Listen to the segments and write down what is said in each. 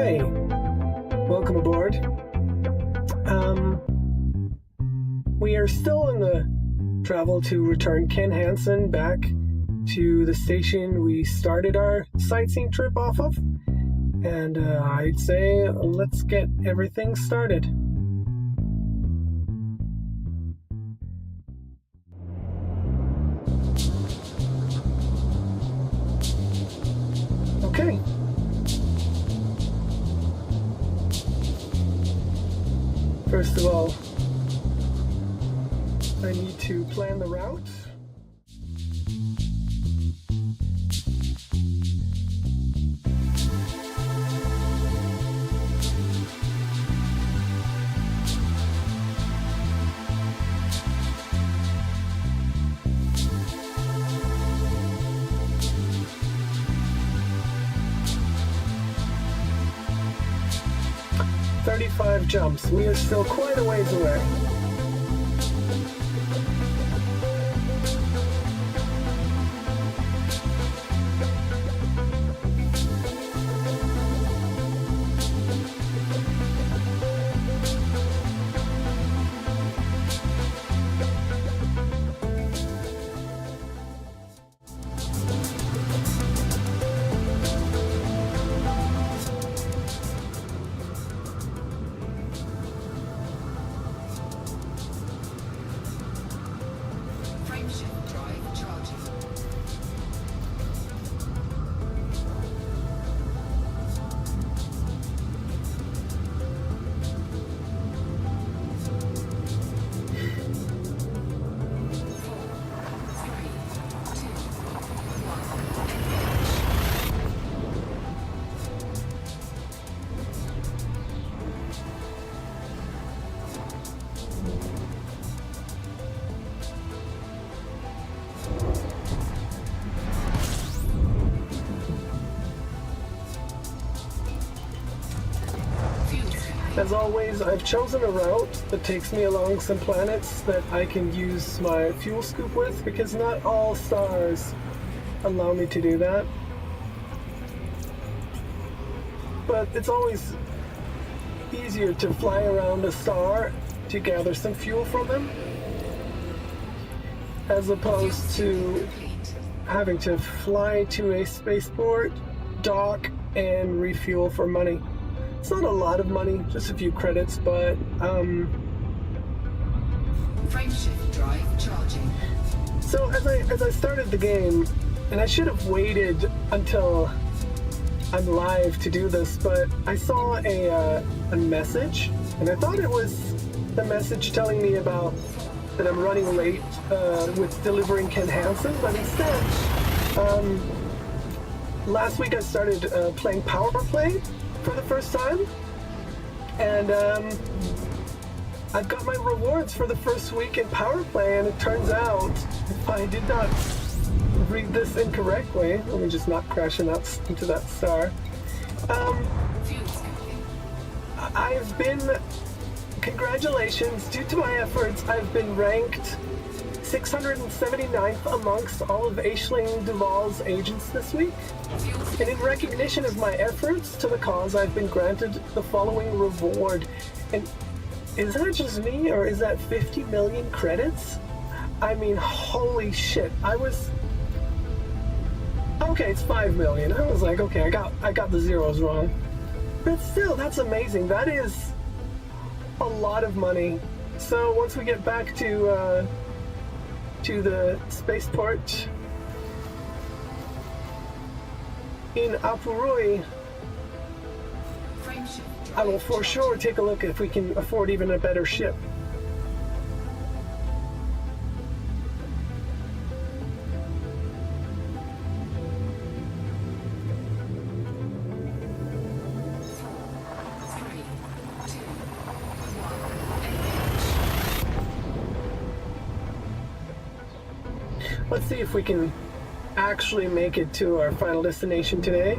Hi, welcome aboard. We are still in the travel to return Ken Hansen back to the station we started our sightseeing trip off of. And I'd say let's get everything started. Okay. First of all, I need to plan the route. "35 jumps. We are still quite a ways away." As always, I've chosen a route that takes me along some planets that I can use my fuel scoop with, because not all stars allow me to do that. But it's always easier to fly around a star to gather some fuel from them, as opposed to having to fly to a spaceport, dock, and refuel for money. It's not a lot of money, just a few credits, but Frameshift drive charging. So as I started the game, and I should have waited until I'm live to do this, but I saw a message, and I thought it was the message telling me about that I'm running late with delivering Ken Hansen, but instead, last week I started playing Power Play for the first time, and I've got my rewards for the first week in Power Play, and it turns out, if I did not read this incorrectly, let me just not crash into that star. I've been, congratulations, due to my efforts, I've been ranked 679th amongst all of Aisling Duval's agents this week. And in recognition of my efforts to the cause, I've been granted the following reward. And is that just me, or is that 50 million credits? I mean, holy shit. Okay, it's 5 million. I was like, okay, I got the zeros wrong. But still, that's amazing. That is a lot of money. So once we get back to the spaceport in Apurui, I will for sure take a look if we can afford even a better ship. Let's see if we can actually make it to our final destination today.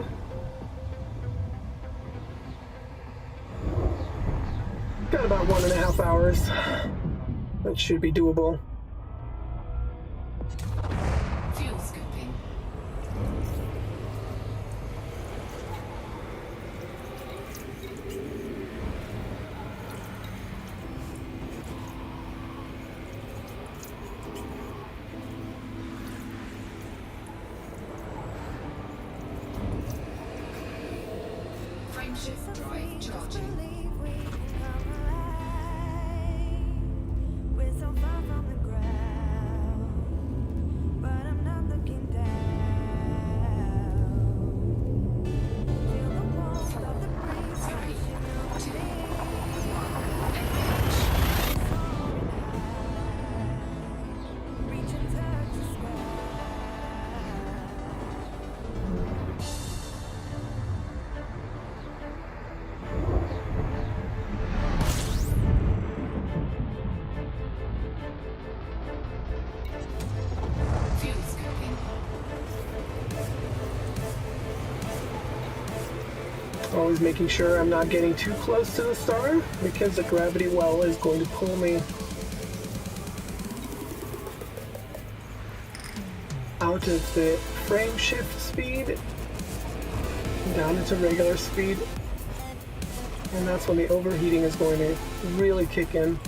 Got about 1.5 hours. That should be doable. Fuel scooping. Frameshift drive charging. Always making sure I'm not getting too close to the star because the gravity well is going to pull me out of the frame shift speed down into regular speed, and that's when the overheating is going to really kick in.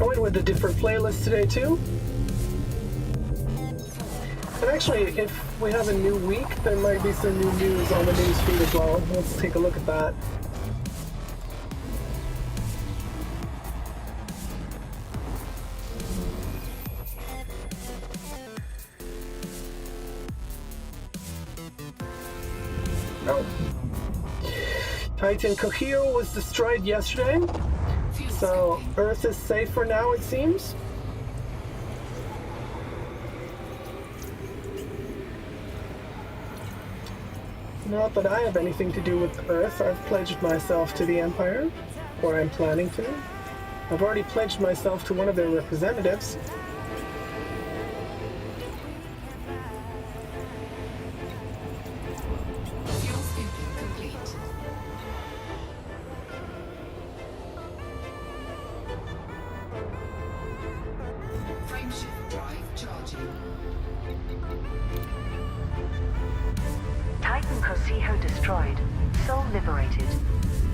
I went with a different playlist today too. And actually, if we have a new week, there might be some new news on the news feed as well. Let's take a look at that. Oh. Titan Cohio was destroyed yesterday. So, Earth is safe for now, it seems. Not that I have anything to do with Earth. I've pledged myself to the Empire, or I'm planning to. I've already pledged myself to one of their representatives. Titan Cohio destroyed, Sol liberated.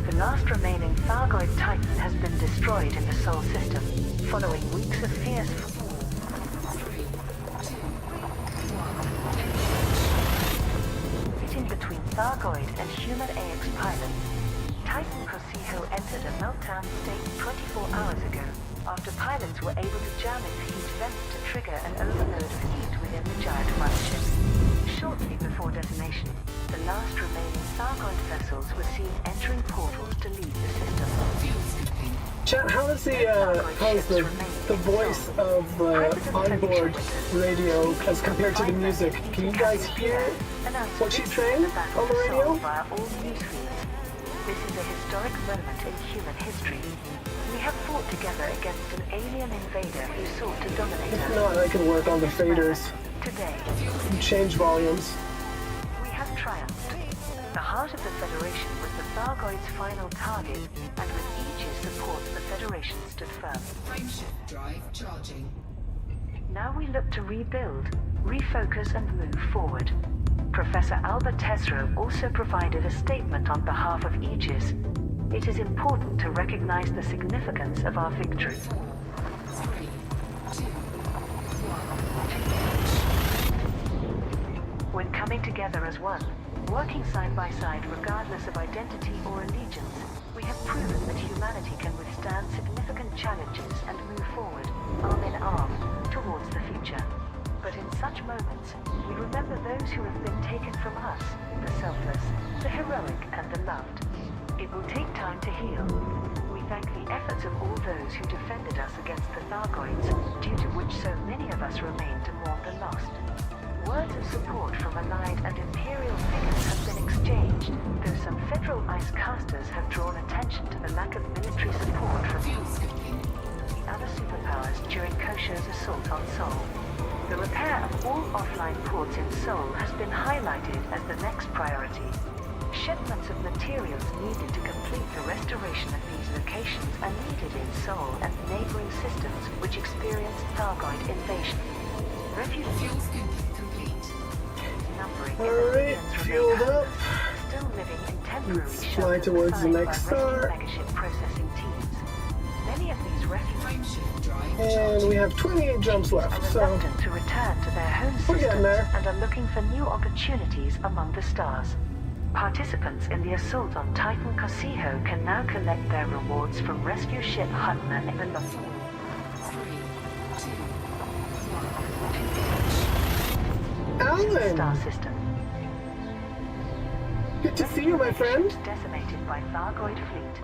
The last remaining Thargoid Titan has been destroyed in the Sol system, following weeks of fierce... Sitting between Thargoid and human AX pilots, Titan Cohio entered a meltdown state 24 hours ago, after pilots were able to jam its heat vents to trigger an overload of heat within the giant mothership. Shortly before detonation, the last remaining Thargoid vessels were seen entering portals to leave the system. Chat, how's the voice of the onboard radio as compared to the music? Can you guys hear what she's saying on the radio? Via all news feeds. This is a historic moment in human history. We have fought together against an alien invader who sought to dominate us. If not, I can work on the faders. Today, Change volumes. we have triumphed. The heart of the Federation was the Thargoid's final target, and with Aegis support, the Federation stood firm. Frameshift drive charging. Now we look to rebuild, refocus, and move forward. Professor Albert Tesro also provided a statement on behalf of Aegis. It is important to recognize the significance of our victory. 3, 2, 1. When coming together as one, working side by side regardless of identity or allegiance, we have proven that humanity can withstand significant challenges and move forward, arm in arm, towards the future. But in such moments, we remember those who have been taken from us, the selfless, the heroic, and the loved. It will take time to heal. We thank the efforts of all those who defended us against the Thargoids, due to which so many of us remain to mourn the lost. Words of support from Allied and Imperial figures have been exchanged, though some Federal ice casters have drawn attention to the lack of military support from the other superpowers during Koshio's assault on Sol. The repair of all offline ports in Sol has been highlighted as the next priority. Shipments of materials needed to complete the restoration of these locations are needed in Sol and neighboring systems which experienced Thargoid invasion. Refuge Fuel scooping complete. now Alright, fueled up. Still living in temporary Let's fly shelters towards the assigned by next rescue star. megaship processing teams. Many of these refugees Frameshift drive And charging. we have 28 jumps are left, so reluctant to return to their home we're getting systems there. and are looking for new opportunities among the stars. Participants in the assault on Titan Cosijo can now collect their rewards from rescue ship Hutner in the Lost 3, 2, 1. Alan! star system. Good to see you, my friend. Decimated by Thargoid fleet.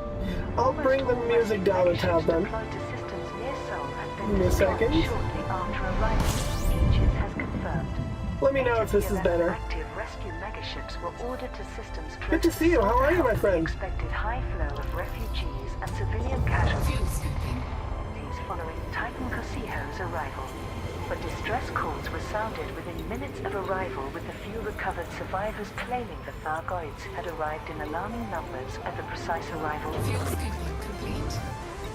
I'll bring the music down a tab then. Deployed to systems near Sol have Give been me a destroyed second. shortly after arrival. Aegis has confirmed. Let me know if this is 11 better. Active rescue megaships were ordered to systems Good to see you. How are you, my friend? Expected high flow of refugees and civilian casualties Fuel skipping. following Titan Cosijo's arrival. But distress calls were sounded within minutes of arrival, with the few recovered survivors claiming the Thargoids had arrived in alarming numbers at the precise arrival Fuel skipping complete.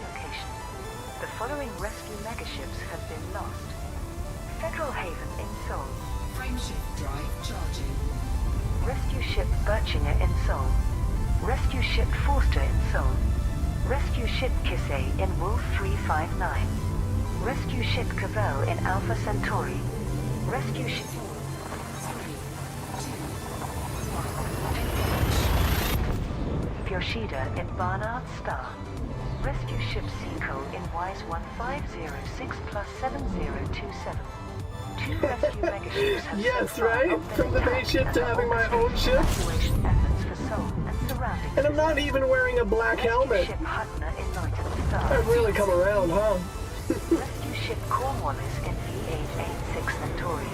location. The following rescue megaships have been lost. Federal Haven in Seoul. Frameshift drive charging. Rescue ship Birchinger in Seoul. Rescue ship Forster in Seoul. Rescue ship Kisei in Wolf 359. Rescue ship Cavell in Alpha Centauri. Rescue ship 3, 2, 1. Yoshida in Barnard Star. Rescue ship Seacoal in WISE 1506 plus 7027. Two rescue megaships have Yes, so far right? not been From the attacked base ship and to are having my own orchestrating ship. evacuation efforts for Seoul and surrounding And I'm not systems. even wearing a black helmet. Rescue ship Hutner in Knighton Star. I've really come around, huh? Rescue ship Cornwallis in V886 Centauri.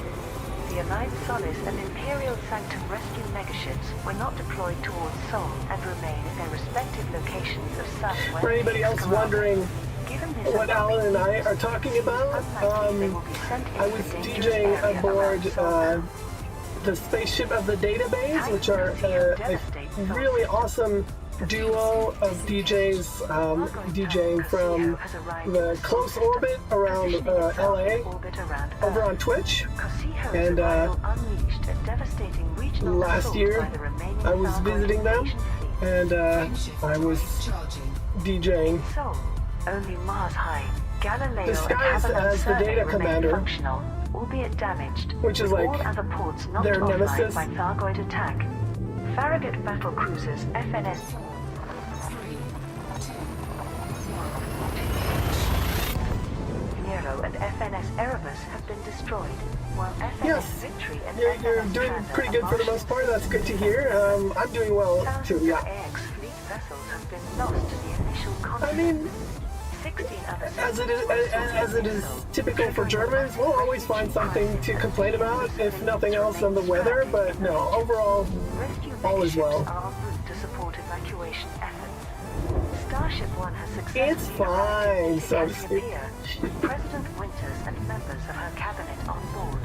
The Allied Solace and Imperial Sanctum rescue megaships were not deployed towards Seoul and remain at their respective locations of southwest. For anybody else East wondering Given this what Alan and I are talking about, unlikely they will be sent I into was the dangerous DJing area aboard around Seoul. the spaceship of the database, which are a really awesome duo of DJs DJing from the close orbit around LA over on Twitch. And last year I was visiting them and I was Charging. DJing. Seoul, only Mars high. Galileo Disguised and Havilland as the survey data remain commander, functional, albeit damaged, which is with like all other ports knocked their offline nemesis. by Thargoid attack. Farragut battle cruisers FNS 3, 2, 1. Nero and FNS Erebus have been destroyed, while FNS Yes. Victory and You're FNS doing Panda pretty are good for the Martian most part. That's good to hear. I'm doing well thousands too. of Yeah. AX fleet vessels have been lost to the initial I conflict. mean, 16 other as it is typical for Germans, we'll always find something to complain about, if nothing else, than the weather. But no, overall, rescue all is well. megaships are en route to support evacuation efforts. Starship One has successfully It's fine, so to speak. Cassiopeia, with President Winters and members of her cabinet on board.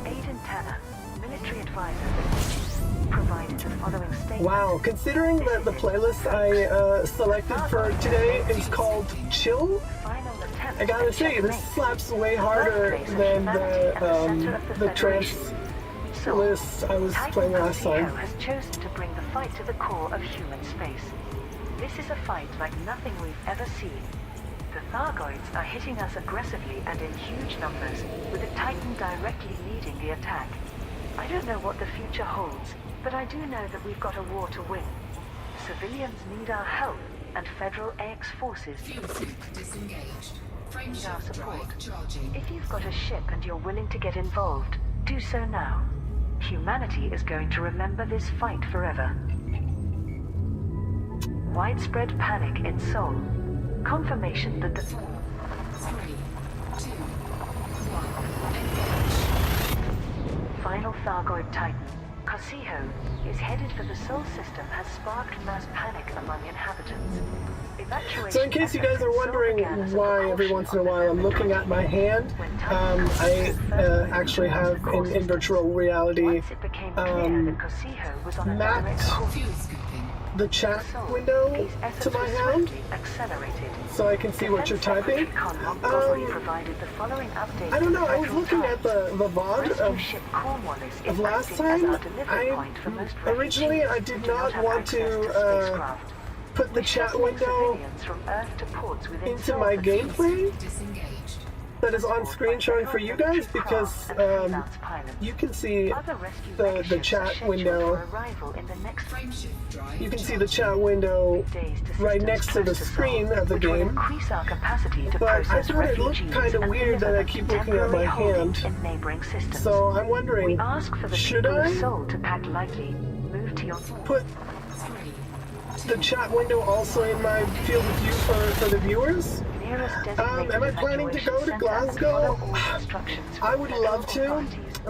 Aidan Tanner, military advisor for Aegis, provided the following statement. Wow. Considering that the playlist I selected for today is called Chill, Final attempt I gotta at say this checkmate. slaps way harder than the trance So, list I was Titan playing last Cosijo time. has chosen to bring the fight to the core of human space. This is a fight like nothing we've ever seen. The Thargoids are hitting us aggressively and in huge numbers, with the Titan directly leading the attack. I don't know what the future holds, but I do know that we've got a war to win. Civilians need our help, and Federal AX forces Fuel sink disengaged. need our Frameshift support. drive charging. If you've got a ship and you're willing to get involved, do so now. Humanity is going to remember this fight forever. Widespread panic in Seoul. Confirmation that the 3, 2, 1. final Thargoid Titan, Cosijo, is headed for the Sol system has sparked mass panic among inhabitants. Evacuation So in case you guys efforts are in Seoul wondering began as a why every precaution once in a on while I'm November looking at my 28th, hand, when Titan I first actually moved have towards the core in systems. virtual reality Once it became clear that Cosijo was on a mapped direct course Fuel skipping. the chat Seoul, window these efforts to my were hand swiftly accelerated. so I can see what you're Defense typing. Secretary Con Montgomery provided the following update I don't to know, I was Federal looking Times. at the VOD Rescue of ship Cornwallis is last acting as time, our delivery point for most Originally, I refugees did who do not have want access to spacecraft. put the We chat shuttle window civilians from Earth to ports within into my Solstice. gameplay Disengaged. that is on screen showing for you guys because you can see the chat window. You can see the chat window right next to the screen of the game. But I thought it looked kind of weird that I keep looking at my hand. So I'm wondering, should I put the chat window also in my field of view for the viewers? Am I planning to go to Glasgow? I would love to,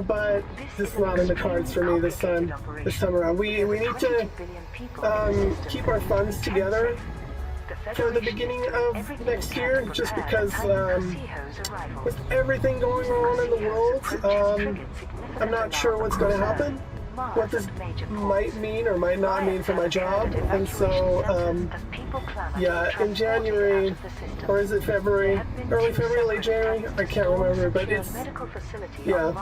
but this is not in the cards for me this time around. We need to keep our funds together for the beginning of next year, just because with everything going on in the world, I'm not sure what's going to happen, what this might mean or might not mean for my job. And so, yeah, in January, or is it February, early February, late January, I can't remember, but it's, yeah,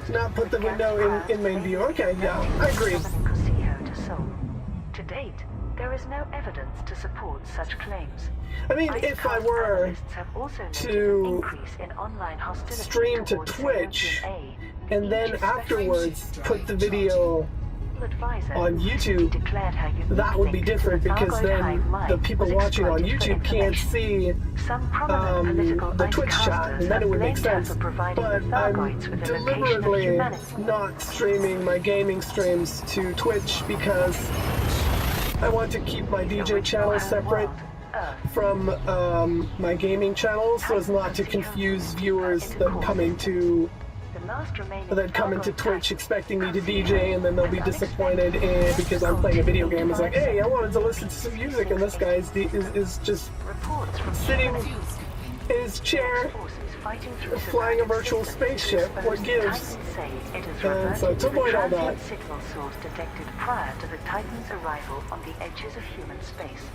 not put the window in main view. Okay, yeah, I agree. To date, there is no evidence to support such claims. I mean, if I were to stream to Twitch and then afterwards put the video on YouTube, that would be different, because then the people watching on YouTube can't see the Twitch chat, and then it would make sense. But I'm deliberately not streaming my gaming streams to Twitch because I want to keep my DJ channel separate from my gaming channel, so as not to confuse viewers that come into Twitch expecting me to DJ, and then they'll be disappointed because I'm playing a video game. It's like, hey, I wanted to listen to some music, and this guy is just sitting in his chair flying a virtual spaceship. What gives? And so to avoid all that. Signal source detected prior to the Titan's arrival on the edges of human space.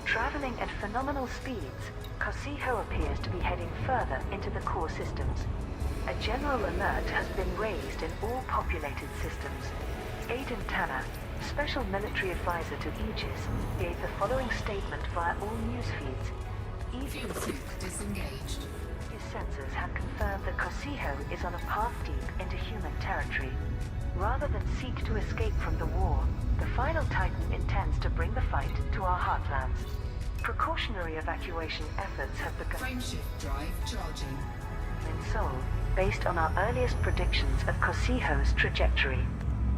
Traveling at phenomenal speeds, Cosijo appears to be heading further into the core systems. A general alert has been raised in all populated systems. Aiden Tanner, special military advisor to Aegis, gave the following statement via all news feeds. Fuel suit disengaged. His sensors have confirmed that Cosijo is on a path deep into human territory. Rather than seek to escape from the war, the final Titan intends to bring the fight to our heartlands. Precautionary evacuation efforts have begun Frameshift drive charging. in Seoul, based on our earliest predictions of Cosijo's trajectory.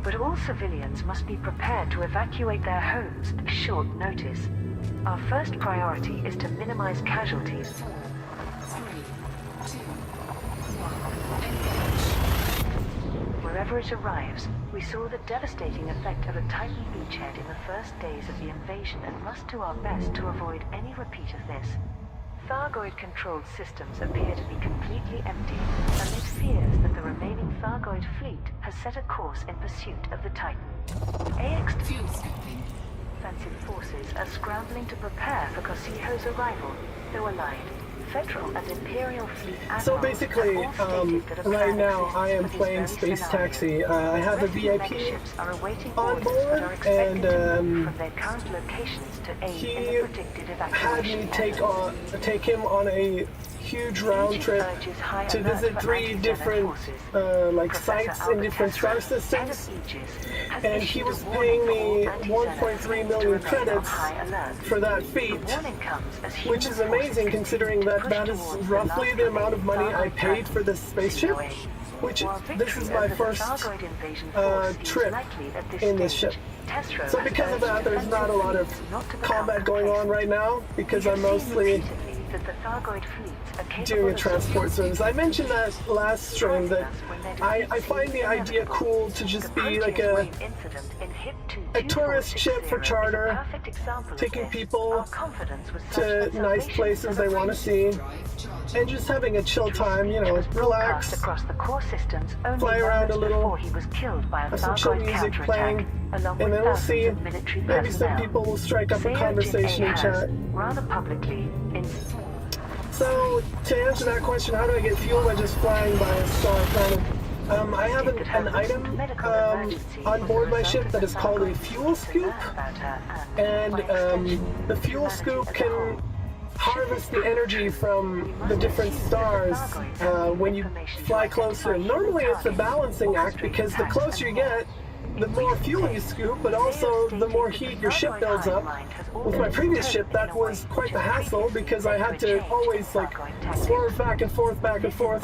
But all civilians must be prepared to evacuate their homes at short notice. Our first priority is to minimize casualties. 4, 3, 2, 1. Engage. Wherever it arrives, we saw the devastating effect of a Titan beachhead in the first days of the invasion and must do our best to avoid any repeat of this. Thargoid-controlled systems appear to be completely empty, amid fears that the remaining Thargoid fleet has set a course in pursuit of the Titan. AX Fuel scoping. defensive forces are scrambling to prepare for Cosijo's arrival, though allied. Federal and Imperial fleet So admirals basically, have all stated that a right plan now exists I am for these playing very Space scenarios. Taxi. I have a VIP Megaships are awaiting on orders board, but are expected and to move from their current locations to aid he in the predicted had evacuation me efforts. take him on a huge round trip to visit 3 different like sites in different star systems, and he was paying me 1.3 million credits for that feat, which is amazing considering that that is roughly the amount of money I paid for this spaceship, which this is my first trip in this ship. So because of that, there's not a lot of combat going on right now, because I'm mostly doing a transport service. I mentioned that last stream that I find the idea cool to just be like a tourist ship for charter, taking people to nice places they want to see, and just having a chill time, you know, relax, fly around a little, have some chill music playing, and then we'll see, maybe some people will strike up a conversation and chat. Rather publicly So, to answer that question, how do I get fuel by just flying by a star planet? I have an item on board my ship that is called a fuel scoop, and the fuel scoop can harvest the energy from the different stars when you fly closer. Normally it's a balancing act because the closer you get, the more fuel you scoop, but also the more heat your ship builds up. With my previous ship, that was quite the hassle because I had to always like swerve back and forth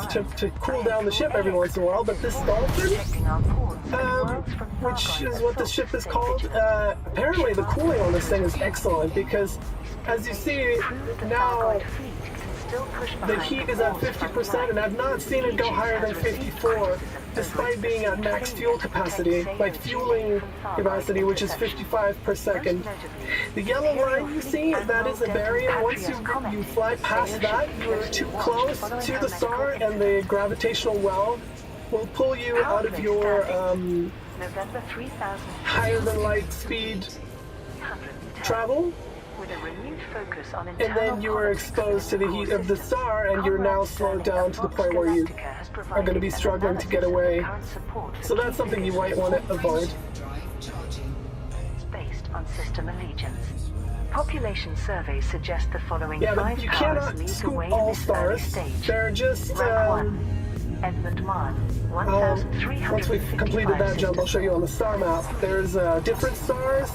to cool down the ship every once in a while. But this dolphin, which is what the ship is called, apparently the cooling on this thing is excellent because, as you see now, the heat is at 50%, and I've not seen it go higher than 54, despite being at max fuel capacity, like fueling capacity, which is 55 per second. The yellow line you see, that is a barrier. Once you fly past that, you're too close to the star, and the gravitational well will pull you out of your higher than light speed travel. And then you are exposed to the heat of the star, and you're now slowed down to the point where you are going to be struggling to get away. So that's something you might want to avoid. Based on system allegiance. Population surveys suggest the following but you cannot scoop all stars. They're just Edmund Mann, once we've completed that jump, I'll show you on the star map. There's different stars,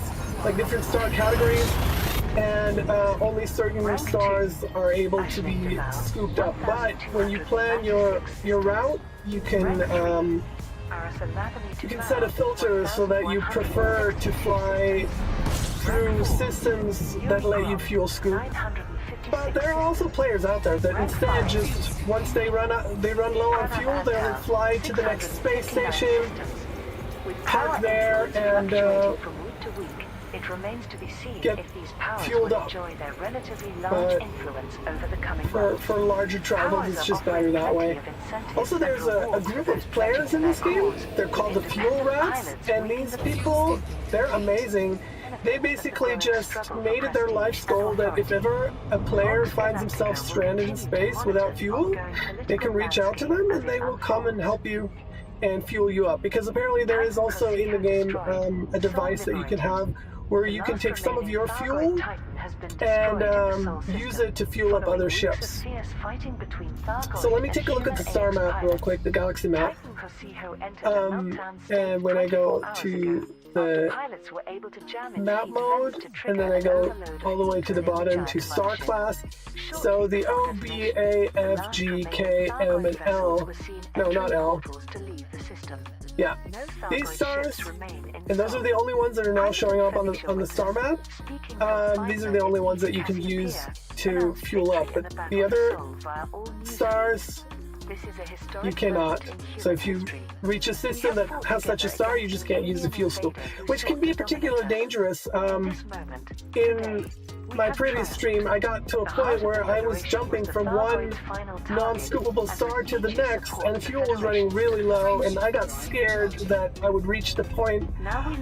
like different star categories, and only certain stars are able to be scooped up. But when you plan your route, you can set a filter so that you prefer to fly through systems that let you fuel scoop. But there are also players out there that instead just, once they run low on fuel, they'll fly to the next space station, park there, and it remains to be seen get if these powers fueled will up. enjoy their relatively large influence over the coming months. For larger travels, it's just better that way. Also, there's a group of players in this game. They're called the Fuel Rats, and these people, they're amazing. They basically just made it their life's goal that if ever a player finds himself stranded in space without fuel, they can reach out to them and they will come and help you and fuel you up. Because apparently there is also in the game a device that you can have where you can take some of your fuel and use it to fuel up other ships. So let me take a look at the star map real quick, the galaxy map. And when I go to the map mode, and then I go all the way to the bottom to star class. So the O, B, A, F, G, K, M, and L. No, not L. Yeah, these stars, and those are the only ones that are now showing up on the star map. These are the only ones that you can use to fuel up, but the other stars, you cannot. So if you reach a system that has such a star, you just can't use the fuel scoop, which can be particularly dangerous. In my previous stream, I got to a point where I was jumping from one non-scoopable star to the next, and fuel was running really low, and I got scared that I would reach the point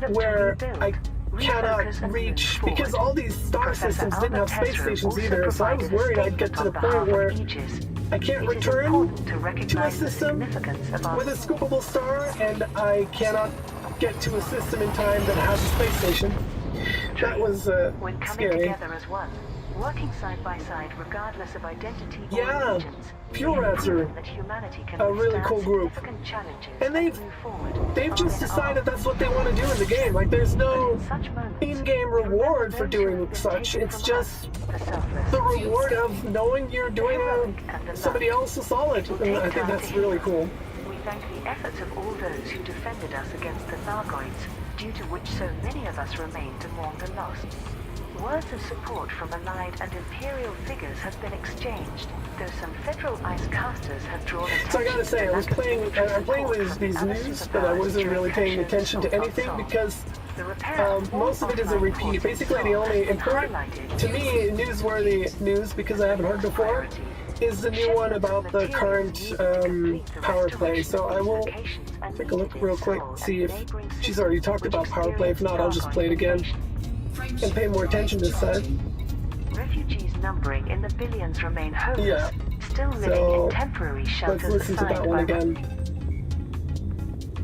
where I cannot reach, because all these star systems didn't have space stations either, so I was worried I'd get to the point where I can't return to a system with a scoopable star, and I cannot get to a system in time that has a space station. That was scary. Working side by side, regardless of identity or Yeah, allegiance, Fuel Rats are a really cool group, and they've just decided that's what they want to do in the game. Like, there's no in-game reward for doing such. It's just the reward of knowing you're doing somebody else a solid, and I think that's really cool. We thank the efforts of all those who defended us against the Thargoids, due to which so many of us remain to mourn the loss. Words of support from Allied and Imperial figures have been exchanged, though some Federal ice casters have drawn attention. So I gotta say, I'm playing these news, but I wasn't really paying attention to anything because most of it is a repeat. Basically, the only important, to me, newsworthy news, because I haven't heard before, is the new one about the current power play. So I will take a look real quick, see if she's already talked about power play. If not, I'll just play it again and pay more attention this time. Refugees numbering in the billions remain homeless, Yeah. still living in temporary Let's shelters listen to that one again.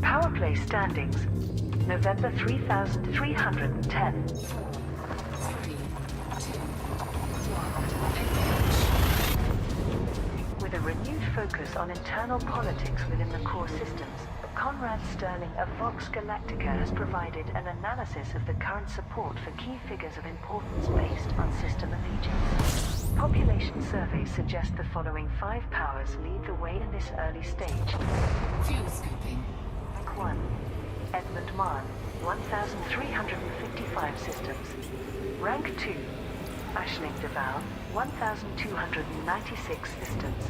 Power play standings. November 3310. 3, 2, 1, engage. With a renewed focus on internal politics within the core systems, Conrad Sterling of Vox Galactica has provided an analysis of the current support for key figures of importance based on system allegiance. Population surveys suggest the following 5 powers lead the way in this early stage. Fuel scooping. Rank 1. Edmund Marn, 1,355 systems. Rank 2. Aisling Duval, 1,296 systems.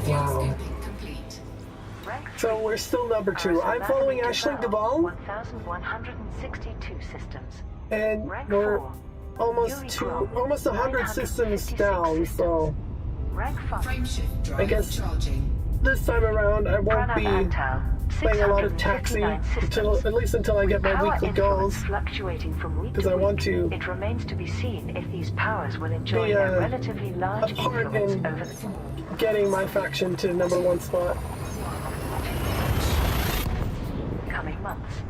Fuel Wow. scooping complete. Rank 3. So we're still number 2. I'm following Aisling Duval, 1,162 systems. and Rank we're 4. almost 100 systems down, so Rank 5. Frameshift drive guess- charging. this time around I won't Pranav be Antal, playing a lot of Taxi 659 at least until I get my Power weekly influence goals. fluctuating from week 'cause to I want week. to It remains to be seen if these powers will enjoy be, their relatively large a part influence in- over the Getting my faction to number 1 spot. coming months.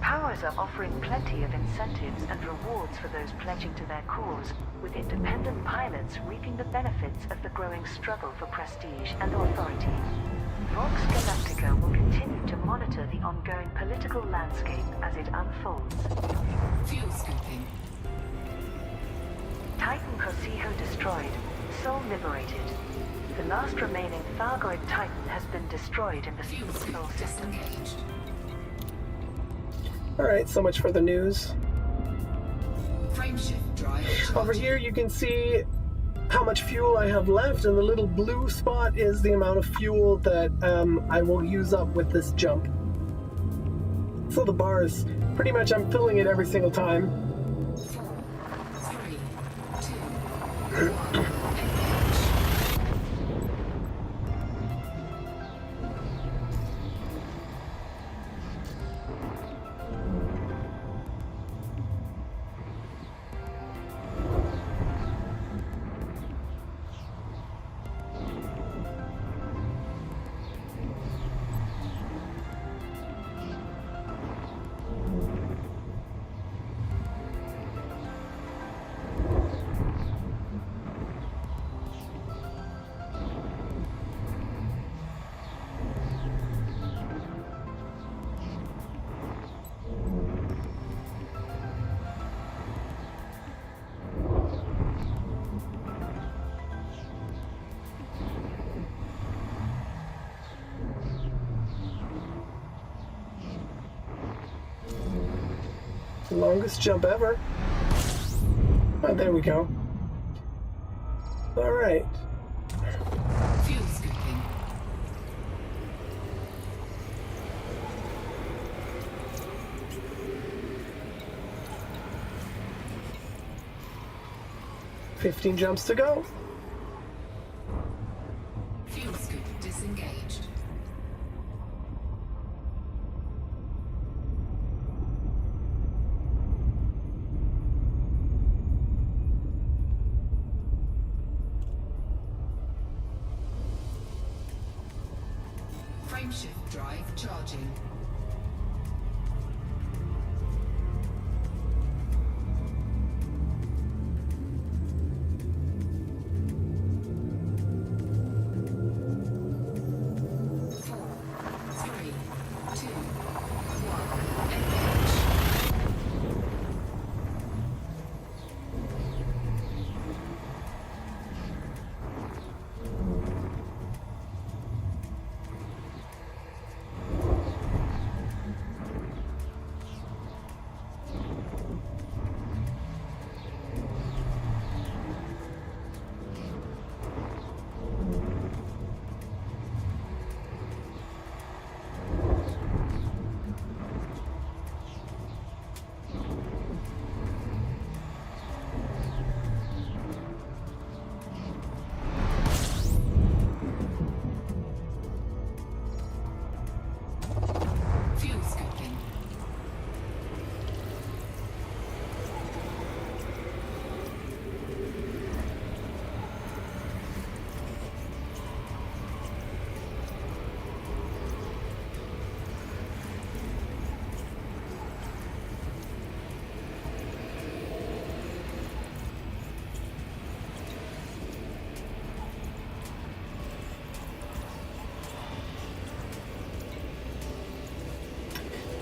Powers are offering plenty of incentives and rewards for those pledging to their cause, with independent pilots reaping the benefits of the growing struggle for prestige and authority. Vox Galactica will continue to monitor the ongoing political landscape as it unfolds. Fuel scooping. Titan Corsijo destroyed, Sol liberated. The last remaining Thargoid Titan has been destroyed in the Fuel Sol scoop system. disengaged. Alright, so much for the news. Frameshift drive charging. Over here you can see how much fuel I have left, and the little blue spot is the amount of fuel that I will use up with this jump. So the bars, pretty much I'm filling it every single time. 4, 3, 2, 1, engage. Longest jump ever. Oh, there we go. Alright. Fuel scooping. $15 jumps to go. Fuel scoop disengaged. Frameshift drive charging.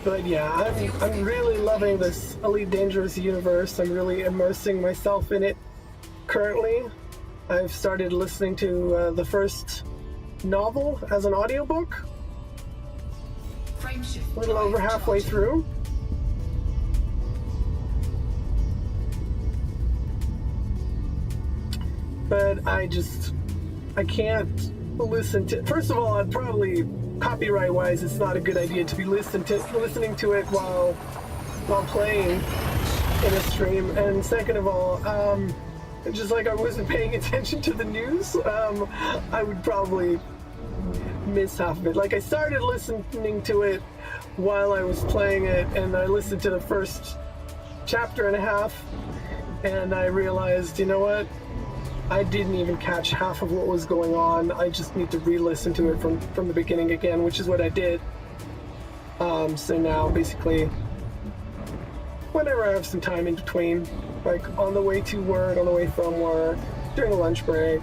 But yeah, I'm really loving this Elite Dangerous universe. I'm really immersing myself in it currently. I've started listening to the first novel as an audiobook, a little over halfway through. But I can't listen to. First of all, I'd probably copyright-wise, it's not a good idea to be listening to it while playing in a stream. And second of all, just like I wasn't paying attention to the news, I would probably miss half of it. Like I started listening to it while I was playing it, and I listened to the first chapter and a half, and I realized, you know what? I didn't even catch half of what was going on. I just need to re-listen to it from the beginning again, which is what I did. So now, basically, whenever I have some time in between, like on the way to work, on the way from work, during a lunch break,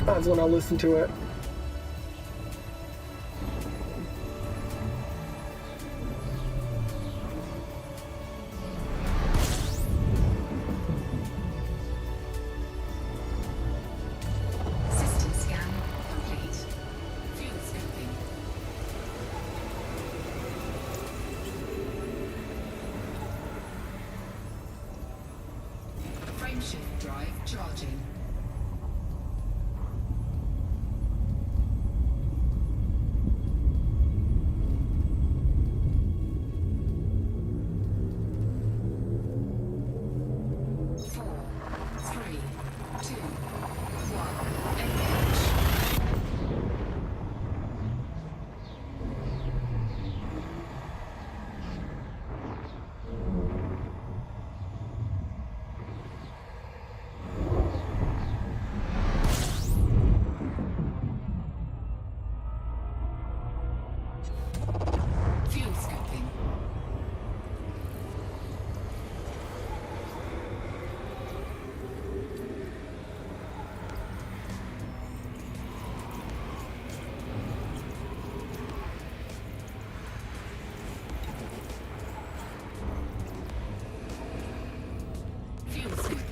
that's when I'll listen to it. Frameshift drive charging.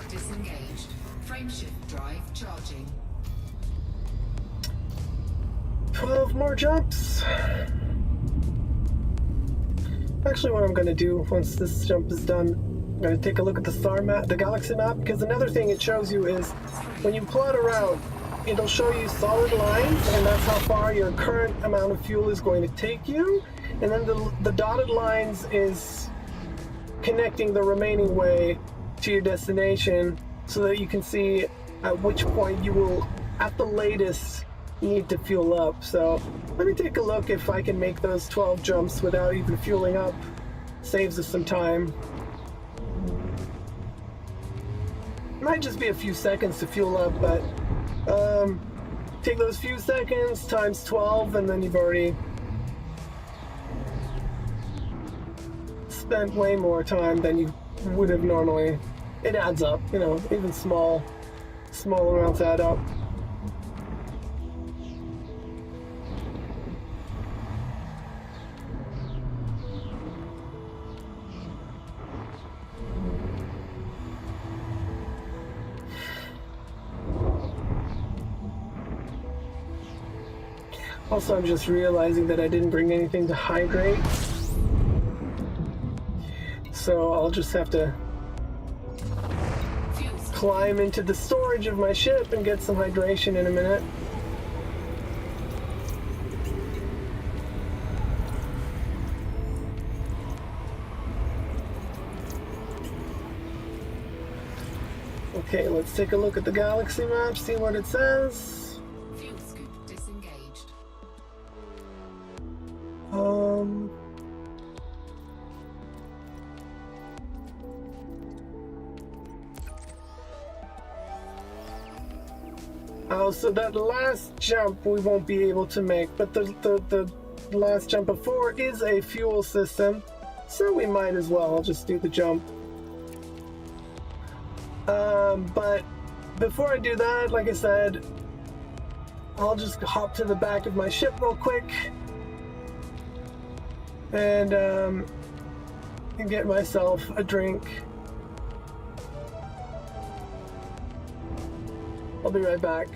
Disengaged. Frameshift drive charging. 12 more jumps. Actually, what I'm going to do once this jump is done, I'm going to take a look at the star map, the galaxy map, because another thing it shows you is when you plot a route, it'll show you solid lines, and that's how far your current amount of fuel is going to take you. And then the dotted lines is connecting the remaining way to your destination, so that you can see at which point you will, at the latest, need to fuel up. So let me take a look if I can make those 12 jumps without even fueling up. Saves us some time. Might just be a few seconds to fuel up, but take those few seconds times 12, and then you've already spent way more time than you would have normally. It adds up, you know, even small amounts add up. Also, I'm just realizing that I didn't bring anything to hydrate, so I'll just have to climb into the storage of my ship and get some hydration in a minute. Okay, let's take a look at the galaxy map, see what it says. Fuel scoop disengaged. Oh, so that last jump we won't be able to make, but the last jump before is a fuel system, so we might as well just do the jump. But before I do that, like I said, I'll just hop to the back of my ship real quick and get myself a drink. I'll be right back.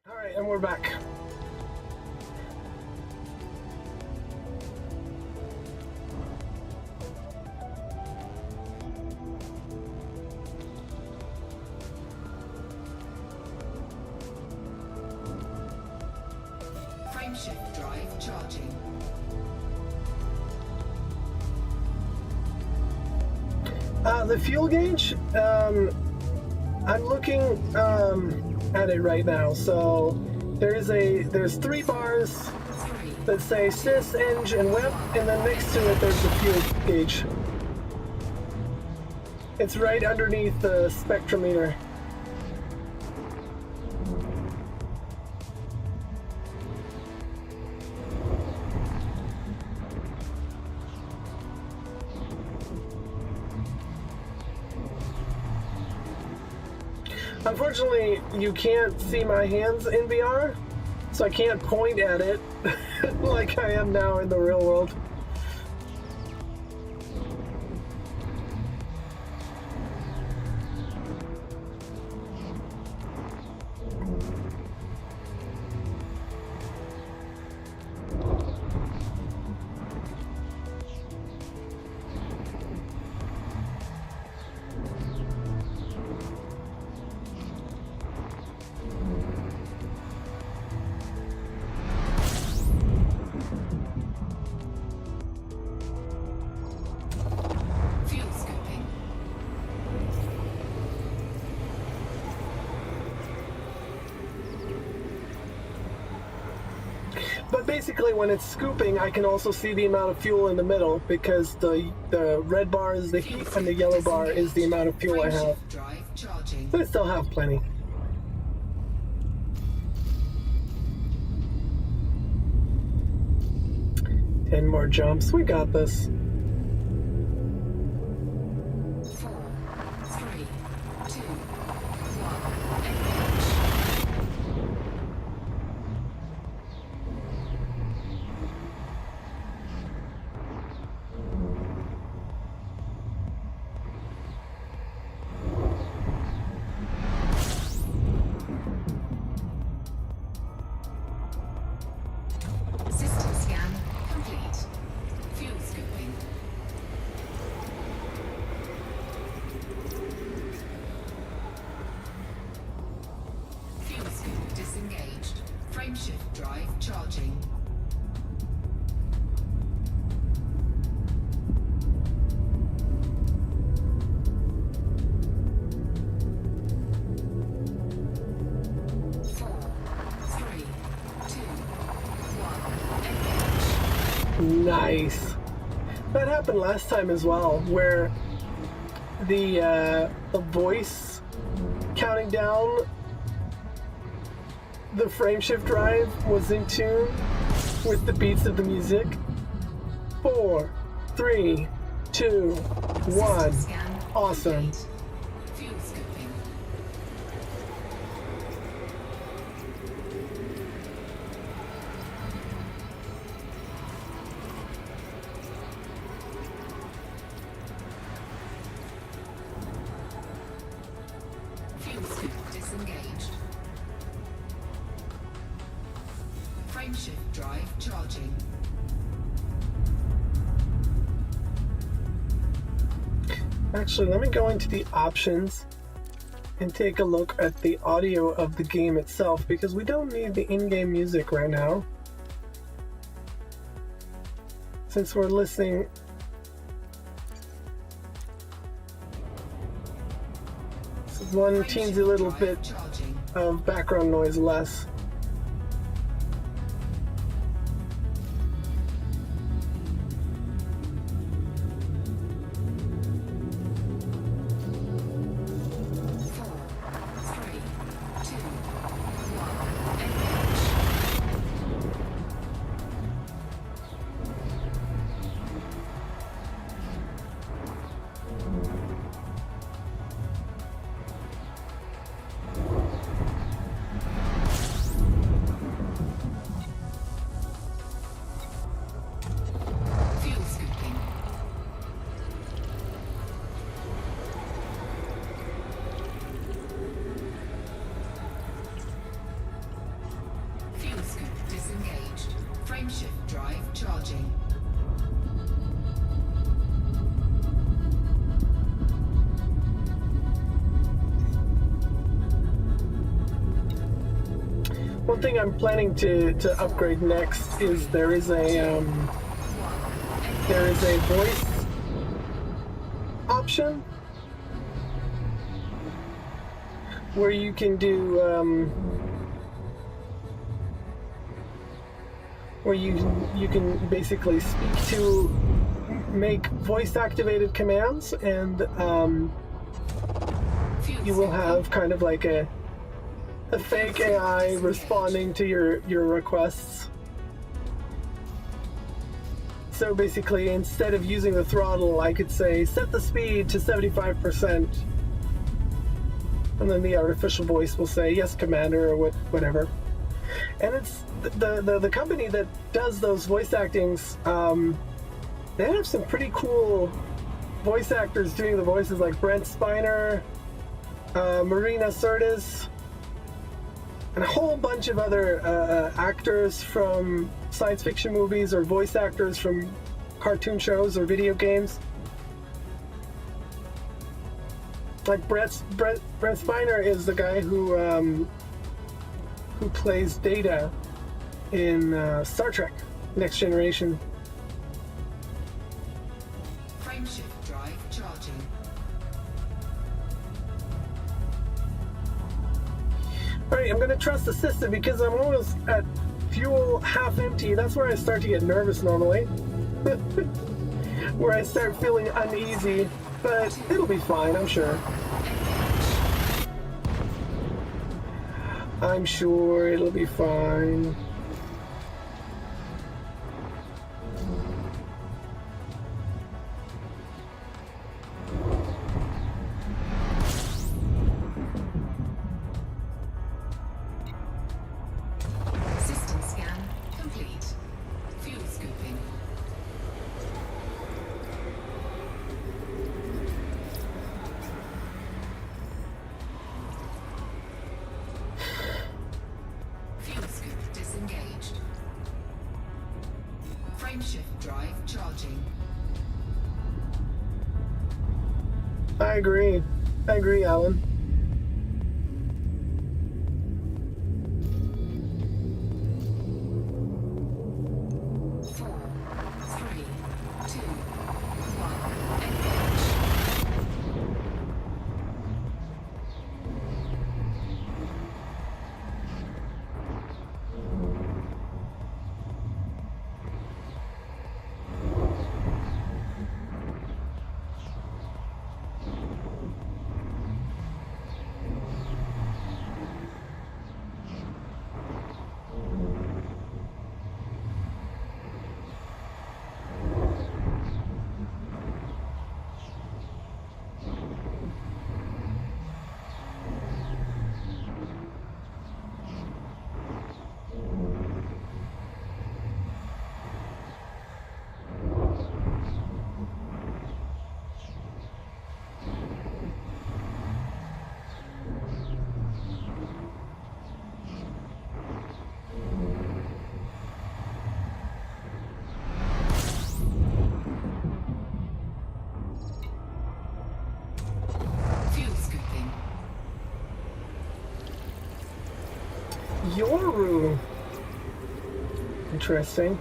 Alright, and we're back. Frameshift drive charging. The fuel gauge, I'm looking at it right now. So there's 3 bars that say sys, eng, and whip, and then next to it there's the fuel gauge. It's right underneath the spectrometer. Unfortunately, you can't see my hands in VR, so I can't point at it like I am now in the real world. But basically, when it's scooping, I can also see the amount of fuel in the middle because the red bar is the heat and the yellow bar is the amount of fuel I have. But I still have plenty. Ten more jumps. We got this. 4, 3, 2, 1. Frameshift drive charging. Nice. That happened last time as well, where the voice counting down the frameshift drive was in tune with the beats of the music. 4, 3, 2, 1. Awesome. Fuel scooping. Fuel scoop disengaged. Frameshift drive charging. Actually, let me go into the options and take a look at the audio of the game itself, because we don't need the in-game music right now, since we're listening. One teensy little bit Charging. of background noise less. Fuel scooping. Fuel scoop disengaged. Frameshift drive charging. One thing I'm planning to upgrade next is there is a voice option where you can do where you can basically speak to make voice activated commands, and you will have kind of like a fake AI responding to your requests. So basically, instead of using the throttle, I could say set the speed to 75%, and then the artificial voice will say yes, Commander, or whatever. And it's the company that does those voice actings. They have some pretty cool voice actors doing the voices, like Brent Spiner, Marina Sirtis, and a whole bunch of other actors from science fiction movies, or voice actors from cartoon shows or video games. Like Brent Spiner is the guy who plays Data in Star Trek: Next Generation. Frameshift drive charging. Alright, I'm gonna trust the system because I'm almost at fuel half empty. That's where I start to get nervous normally. Where I start feeling uneasy, but it'll be fine, I'm sure. I'm sure it'll be fine. System scan complete. Fuel scooping. Fuel scoop disengaged. Frameshift drive charging. I agree, Alan. Interesting.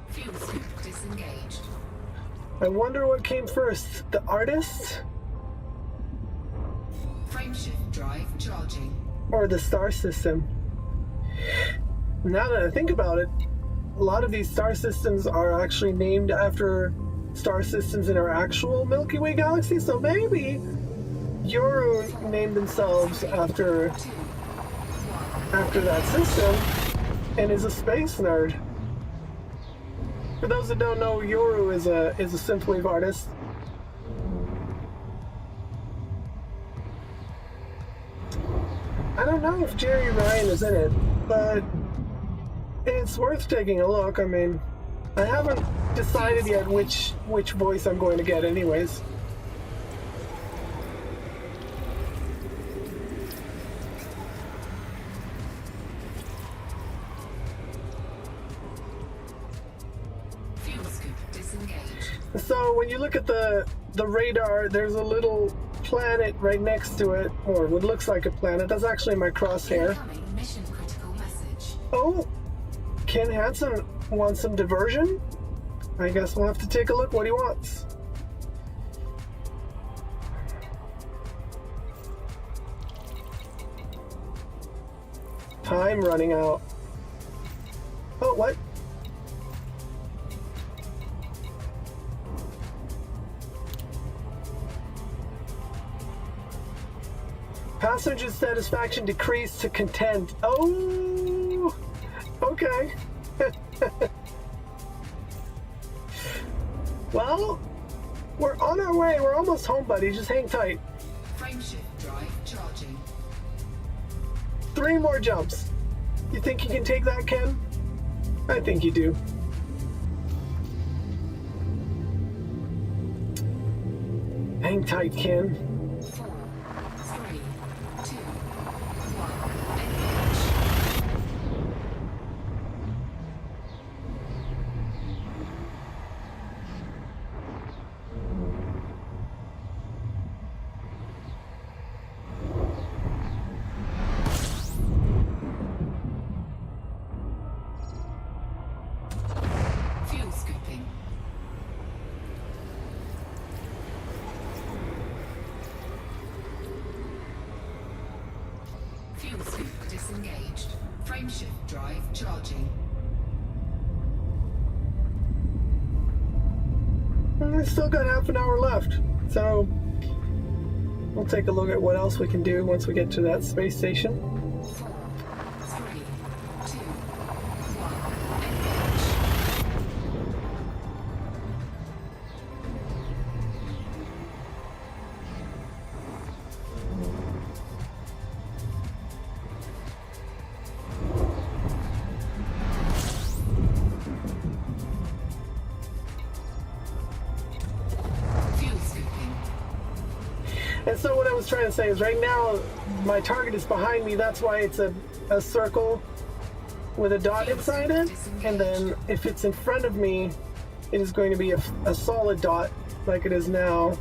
Fuel scoop disengaged. I wonder what came first, the artist Frameshift drive charging. or the star system? Now that I think about it, a lot of these star systems are actually named after star systems in our actual Milky Way galaxy, so maybe Yoru named themselves after that system and is a space nerd. For those that don't know, Yoru is a synthwave artist. I don't know if Jerry Ryan is in it, but it's worth taking a look. I mean, I haven't decided yet which voice I'm going to get anyways. Fuel scoop disengaged. So when you look at the radar, there's a little planet right next to it, or what looks like a planet. That's actually my crosshair. Incoming mission critical message. Oh, Ken Hansen wants some diversion? I guess we'll have to take a look what he wants. Time running out. Oh, what? Passenger satisfaction decreased to content. Oh, okay. Well, we're on our way. We're almost home, buddy. Just hang tight. Frameshift drive charging. 3 more jumps. You think you can take that, Ken? I think you do. Hang tight, Ken. 4, 3, 2, 1. Fuel scooping. Fuel scoop disengaged. Frameshift drive charging. We've still got half an hour left, so we'll take a look at what else we can do once we get to that space station. 4, 3, 2, 1. Fuel scooping. And so what I was trying to say is right now my target is behind me. That's why it's a circle with a dot inside it. And then if it's in front of me, it is going to be a solid dot like it is now.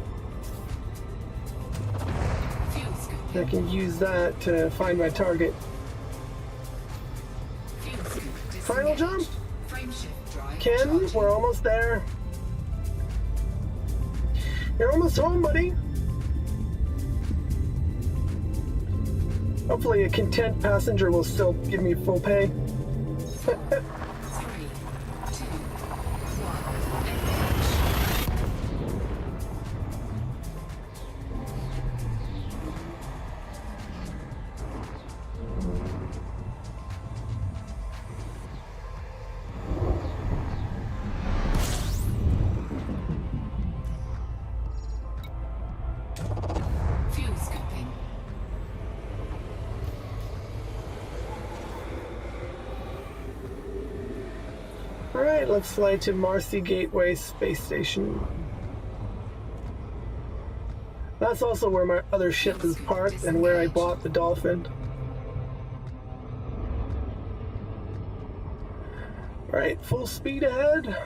Fuel scooping. I can use that to find my target. Fuel scoop disengaged. Final jump? Frameshift drive Ken, charging. we're almost there. You're almost home, buddy. Hopefully a content passenger will still give me full pay. 3, 2, 1. Fuel scooping. Alright, let's fly to Marcy Gateway Space Station. That's also where my other ship is parked and where I bought the Dolphin. Alright, full speed ahead.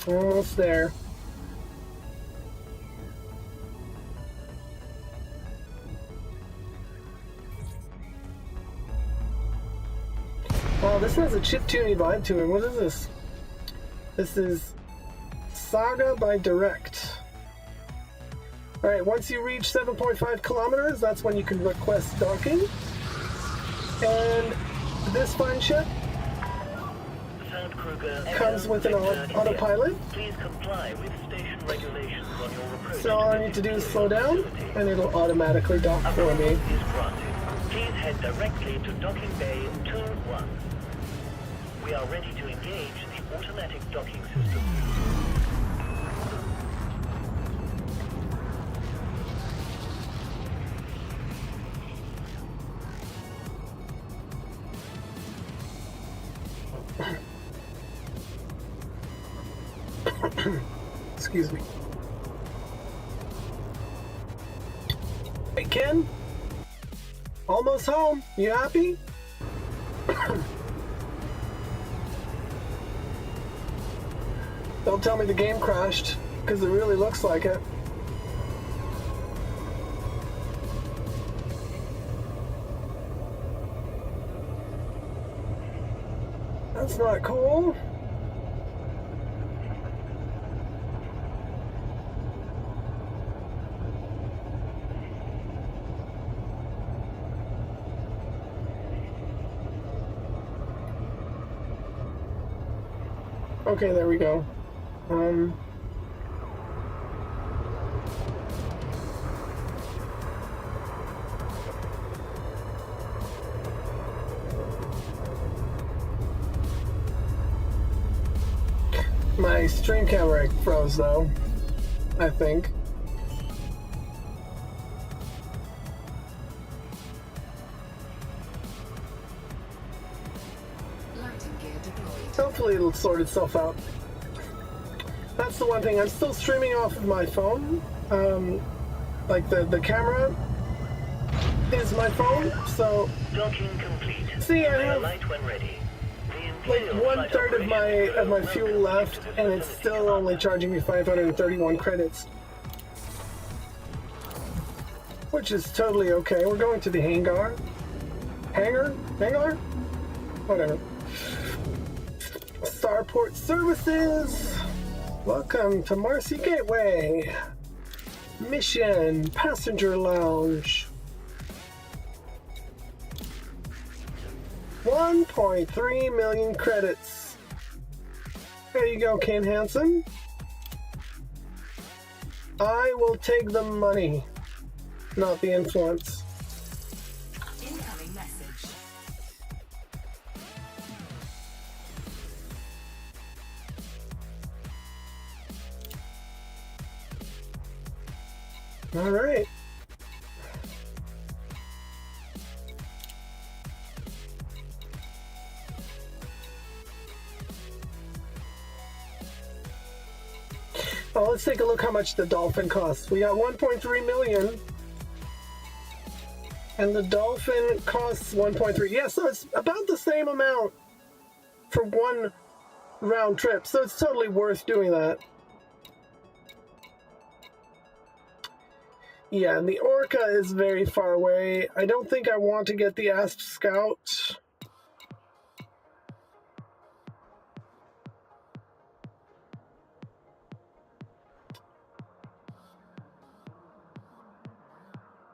Almost there. Oh, this has a chiptune vibe to it. What is this? This is Saga by Direct. Alright, once you reach 7.5 kilometers, that's when you can request docking. And this fine ship comes with an autopilot. Please comply with station regulations on your approach. So all I need to do is slow down, and it'll automatically dock for me. Is granted. Please head directly to docking bay 2-1. We are ready to engage the automatic docking system. Excuse me. Hey Ken, almost home. You happy? Don't tell me the game crashed, because it really looks like it. That's not cool. Okay, there we go. My stream camera froze though, I think. Lighting gear deployed. Hopefully it'll sort itself out. That's the one thing. I'm still streaming off of my phone. Like the camera is my phone, so Docking complete. see, I have Light when ready. like 1/3 of my fuel left, and it's still only charging me 531 credits, which is totally okay. We're going to the hangar, whatever. Starport Services. Welcome to Marcy Gateway. Mission Passenger Lounge. 1.3 million credits. There you go, Ken Hansen. I will take the money, not the influence. Incoming message. All right. Well, let's take a look how much the Dolphin costs. We got 1.3 million. And the Dolphin costs 1.3. Yeah, so it's about the same amount for one round trip. So it's totally worth doing that. Yeah, and the Orca is very far away. I don't think I want to get the Asp Scout.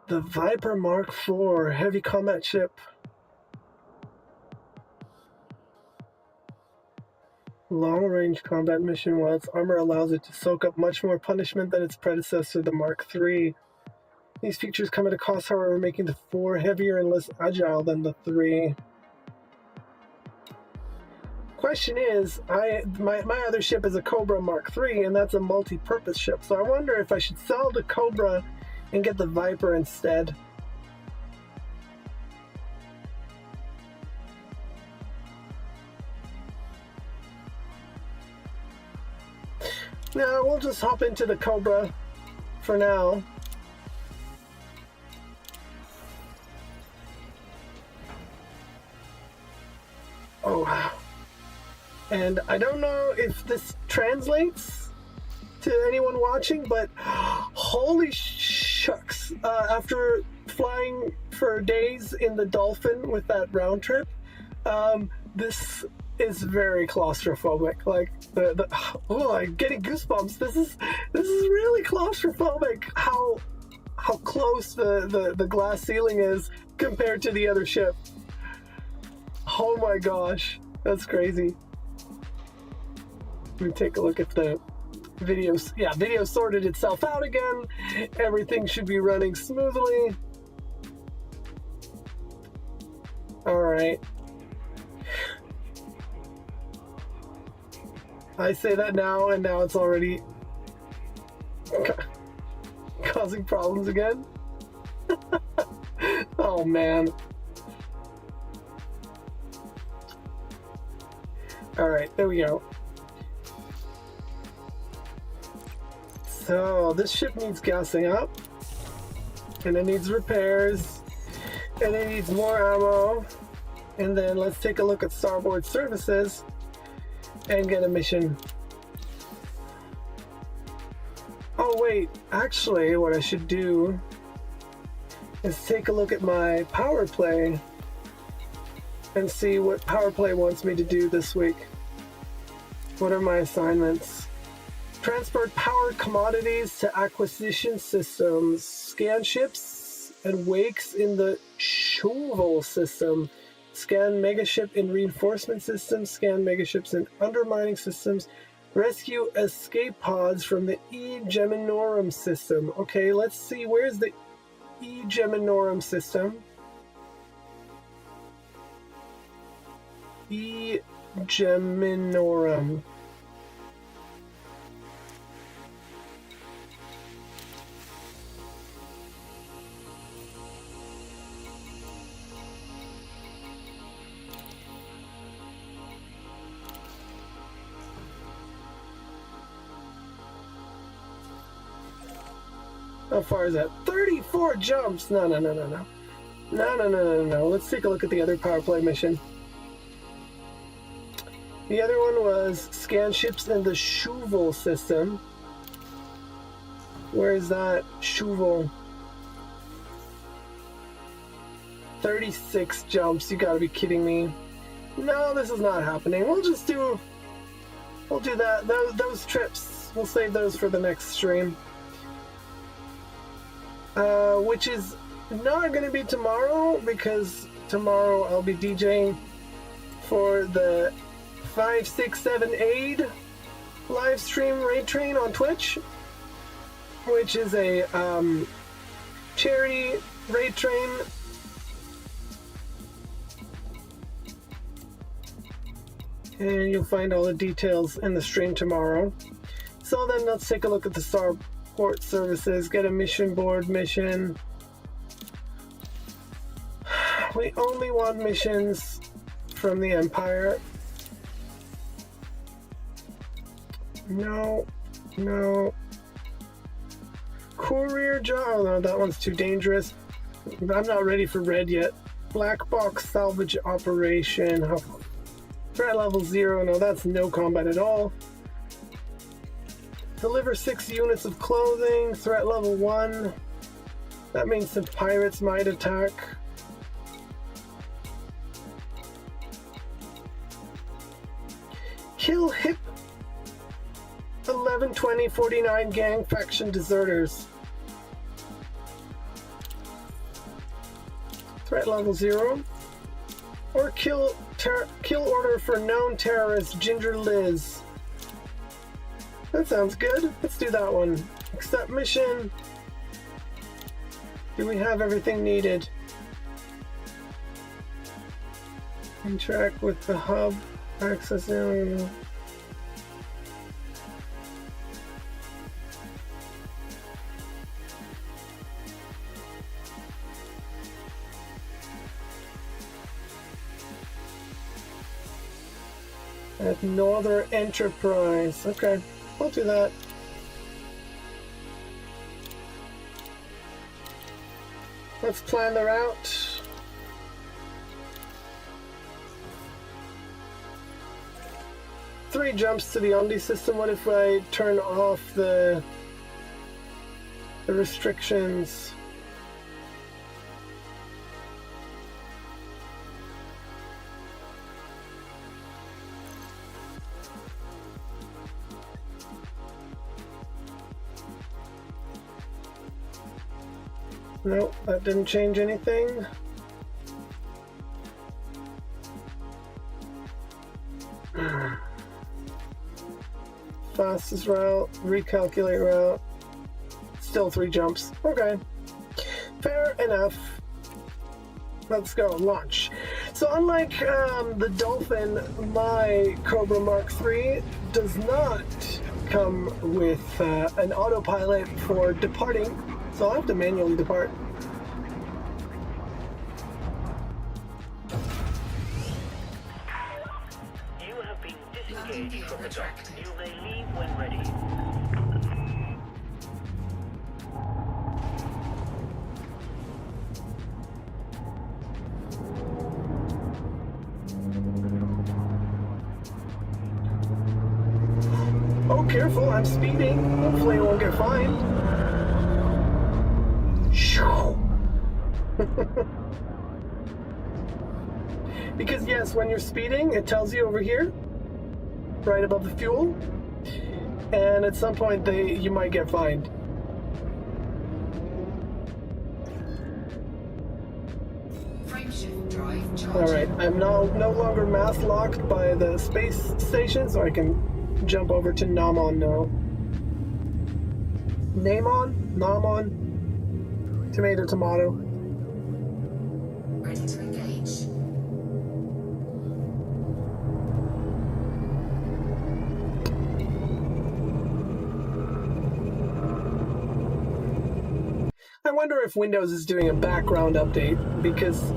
The Viper Mark IV heavy combat ship. Long-range combat mission. While its armor allows it to soak up much more punishment than its predecessor, the Mark III. These features come at a cost, however, making the IV heavier and less agile than the III. Question is, my other ship is a Cobra Mark III, and that's a multi-purpose ship. So I wonder if I should sell the Cobra and get the Viper instead. No, we'll just hop into the Cobra for now. Oh, wow. And I don't know if this translates to anyone watching, but holy shucks. After flying for days in the Dolphin with that round trip, this is very claustrophobic. Like I'm getting goosebumps. This is really claustrophobic. How close the glass ceiling is compared to the other ship. Oh my gosh, that's crazy. Let me take a look at the videos. Yeah, video sorted itself out again. Everything should be running smoothly. All right. I say that now, and now it's already causing problems again. Oh man. All right, there we go. So this ship needs gassing up, and it needs repairs, and it needs more ammo. And then let's take a look at starboard services and get a mission. Oh wait, actually what I should do is take a look at my power play and see what power play wants me to do this week. What are my assignments? Transport power commodities to acquisition systems, scan ships and wakes in the Shovel system, scan megaship in reinforcement systems, scan megaships in undermining systems, rescue escape pods from the E Geminorum system. Okay, let's see, where's the E Geminorum system? E Geminorum. How far is that? 34 jumps! No. Let's take a look at the other power play mission. The other one was scan ships in the Shovel system. Where is that? Shovel. 36 jumps, you gotta be kidding me. No, this is not happening. We'll do that. Those trips, we'll save those for the next stream. Which is not going to be tomorrow, because tomorrow I'll be DJing for the 567 Aid live stream raid train on Twitch, which is a charity raid train. And you'll find all the details in the stream tomorrow. So then let's take a look at the starport services, get a mission board mission. We only want missions from the Empire. No. Courier job, oh no, that one's too dangerous. I'm not ready for red yet. Black box salvage operation. Threat level 0, no, that's no combat at all. Deliver 6 units of clothing, threat level 1. That means the pirates might attack. Kill HIP 11, 20, 49 gang faction deserters. Threat level 0. Or kill order for known terrorist Ginger Liz. That sounds good. Let's do that one. Accept mission. Do we have everything needed? Interact with the hub. Accessing. At Northern Enterprise. Okay, we'll do that. Let's plan the route. 3 jumps to the Omni system. What if I turn off the restrictions? Nope, that didn't change anything. Fastest route, recalculate route. Still 3 jumps. Okay. Fair enough. Let's go, launch. So unlike the Dolphin, my Cobra Mark III does not come with an autopilot for departing, so I'll have to manually depart. You have been disengaged from the dock. You may leave when ready. Oh, careful, I'm speeding. Hopefully I won't get fined. Because yes, when you're speeding, it tells you over here, right above the fuel, and at some point you might get fined. Frameshift drive charging. Alright, I'm now no longer mass locked by the space station, so I can jump over to Namon now. Namon? Namon? Tomato, tomato. Ready to engage. I wonder if Windows is doing a background update, because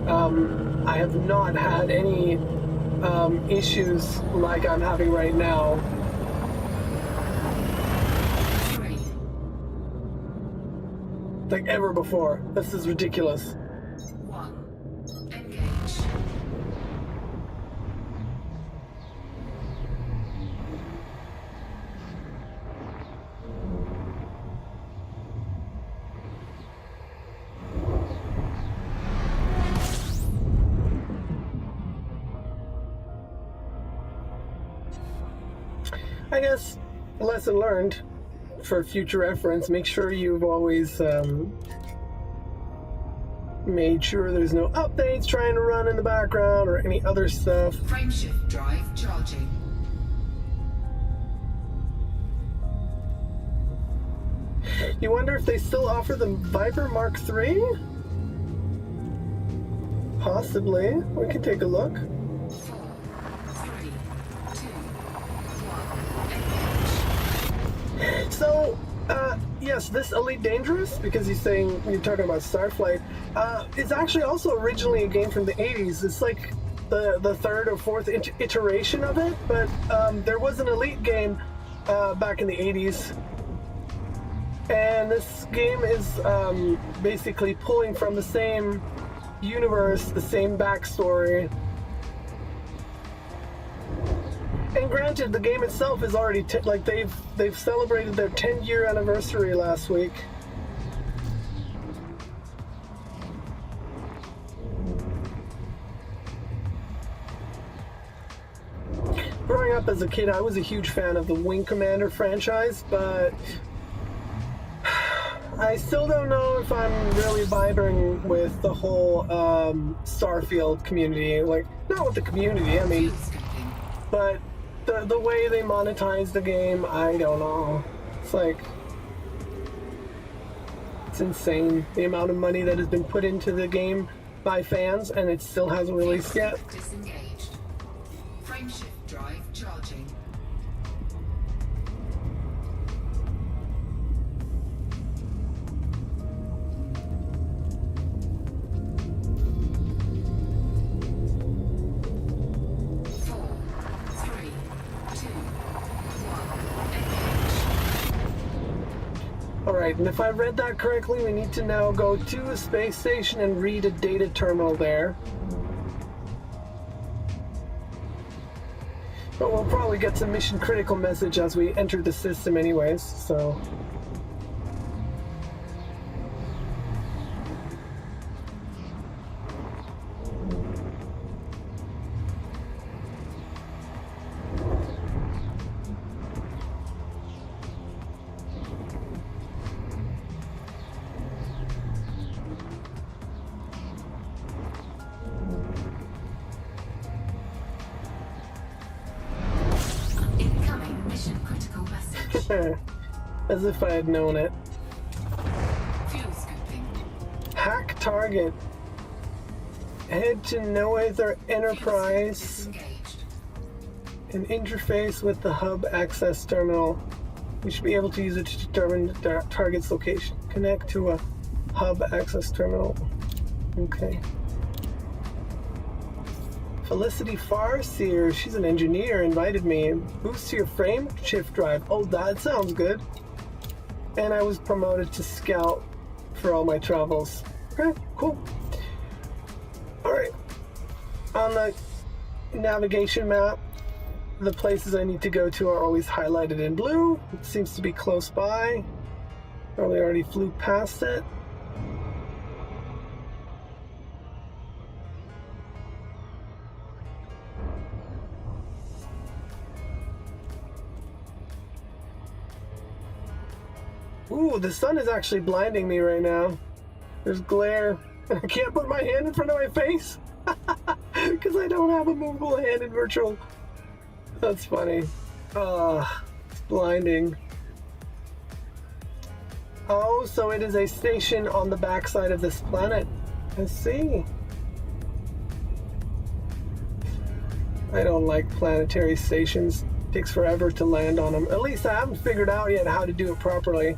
I have not had any issues like I'm having right now. 3, Like ever before. This is ridiculous. 1. Engage. I guess, lesson learned for future reference, make sure you've always made sure there's no updates trying to run in the background or any other stuff. Frameshift drive charging. You wonder if they still offer the Viper Mark III? Possibly. We can take a look. 4, 3, 2, 1. Engage. So, yes, this Elite Dangerous, because you're talking about Starflight, it's actually also originally a game from the 80s. It's like the third or fourth iteration of it, but there was an Elite game back in the 80s. And this game is basically pulling from the same universe, the same backstory. And granted, the game itself is already they've celebrated their 10-year anniversary last week. Growing up as a kid, I was a huge fan of the Wing Commander franchise, but I still don't know if I'm really vibing with the whole Starfield community. Like, not with the community, I mean, but the way they monetize the game, I don't know. It's like, it's insane, the amount of money that has been put into the game by fans, and it still hasn't released yet. Disengaged. Frameshift drive charging. Alright, and if I read that correctly, we need to now go to a space station and read a data terminal there. But we'll probably get some mission critical message as we enter the system anyways, so... Incoming mission critical message. As if I had known it. Fuel scooping. Hack target. Head to No Other Enterprise Disengaged. and interface with the hub access terminal. We should be able to use it to determine the target's location. Connect to a hub access terminal. Okay. Felicity Farseer, she's an engineer, invited me. Boost to your frame shift drive. Oh, that sounds good. And I was promoted to scout for all my travels. Okay, cool. Alright. On the navigation map, the places I need to go to are always highlighted in blue. It seems to be close by. Probably already flew past it. Ooh, the sun is actually blinding me right now. There's glare. I can't put my hand in front of my face because I don't have a movable hand in virtual. That's funny. It's blinding. Oh, so it is a station on the backside of this planet. I see. I don't like planetary stations. It takes forever to land on them. At least I haven't figured out yet how to do it properly.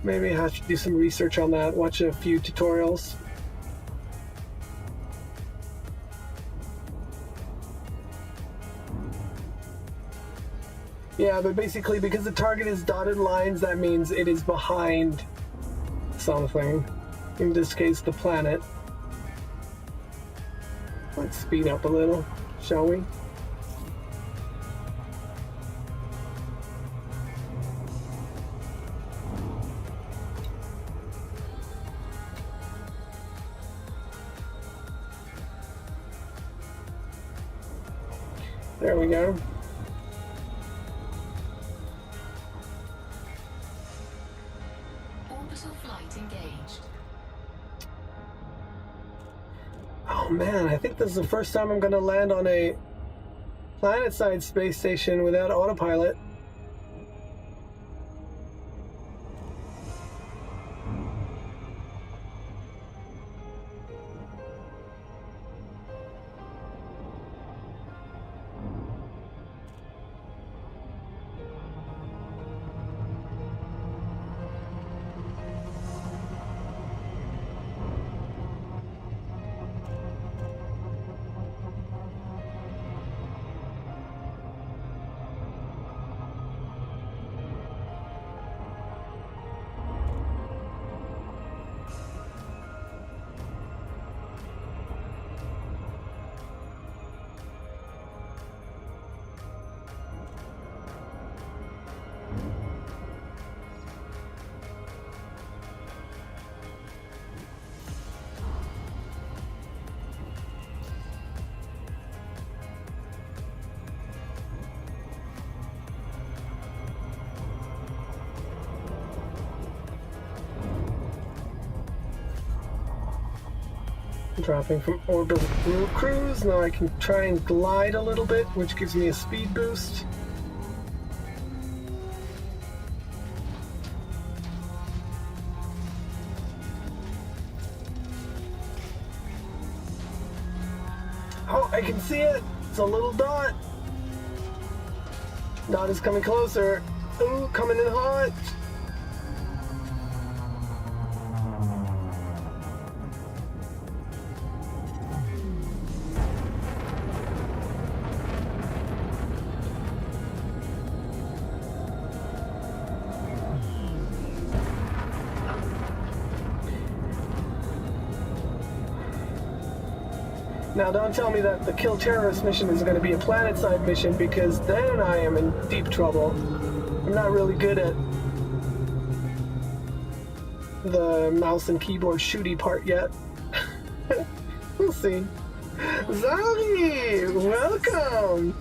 Maybe I have to do some research on that, watch a few tutorials. Yeah, but basically because the target is dotted lines, that means it is behind something. In this case, the planet. Let's speed up a little, shall we? There we go. Orbital flight engaged. Oh man, I think this is the first time I'm gonna land on a planet-side space station without autopilot. Dropping from orbital cruise. Now I can try and glide a little bit, which gives me a speed boost. Oh, I can see it. It's a little dot. Dot is coming closer. Ooh, coming in hot. Now don't tell me that the kill terrorist mission is going to be a planet-side mission, because then I am in deep trouble. I'm not really good at the mouse and keyboard shooty part yet. We'll see. Zali, welcome!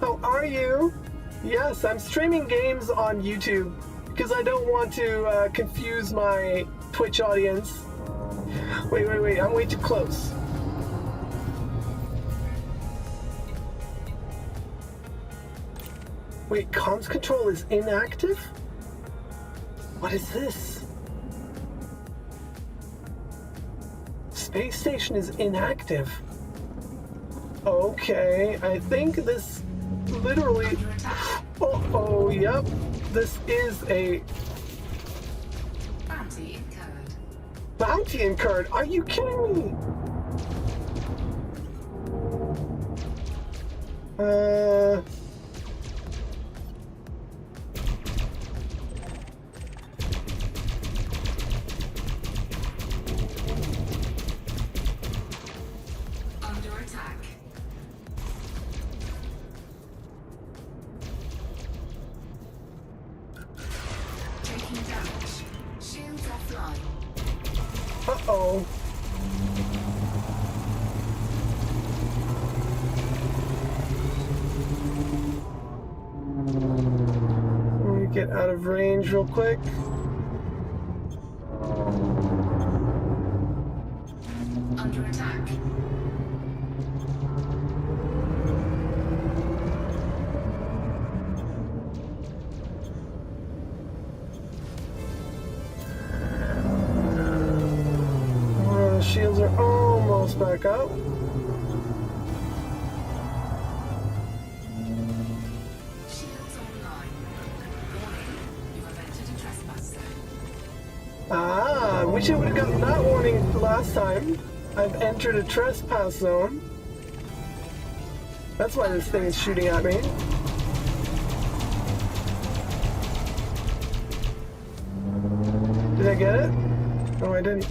How are you? Yes, I'm streaming games on YouTube because I don't want to confuse my Twitch audience. Wait, I'm way too close. Wait, comms control is inactive? What is this? Space station is inactive. Okay, I think this literally... Oh, yep. This is a... Bounty incurred. Bounty incurred? Are you kidding me? Under attack. Taking damage. Shields offline. Uh-oh. Let me get out of range real quick. Under attack. Shields are almost back up. Shields online. Warning, you have entered a trespass zone. Ah, wish I would have gotten that warning last time. I've entered a trespass zone. That's why this thing is shooting at me. Did I get it? No, I didn't.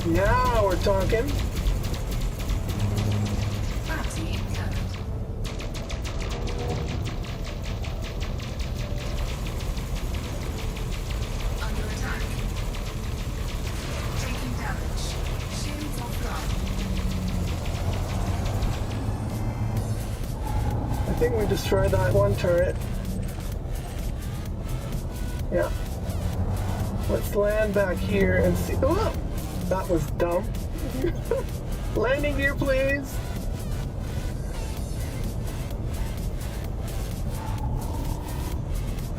Now we're talking. Bounty incurred. Under attack. Taking damage. Shields offline. I think we destroyed that one turret. Yeah. Let's land back here and see. Oh, that was dumb. Landing gear, please.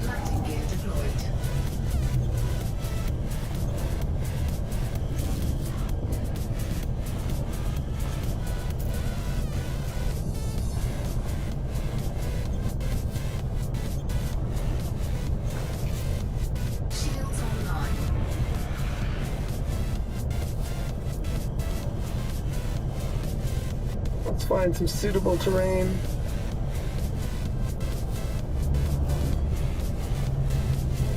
Landing gear deployed. Shields online. Let's find some suitable terrain.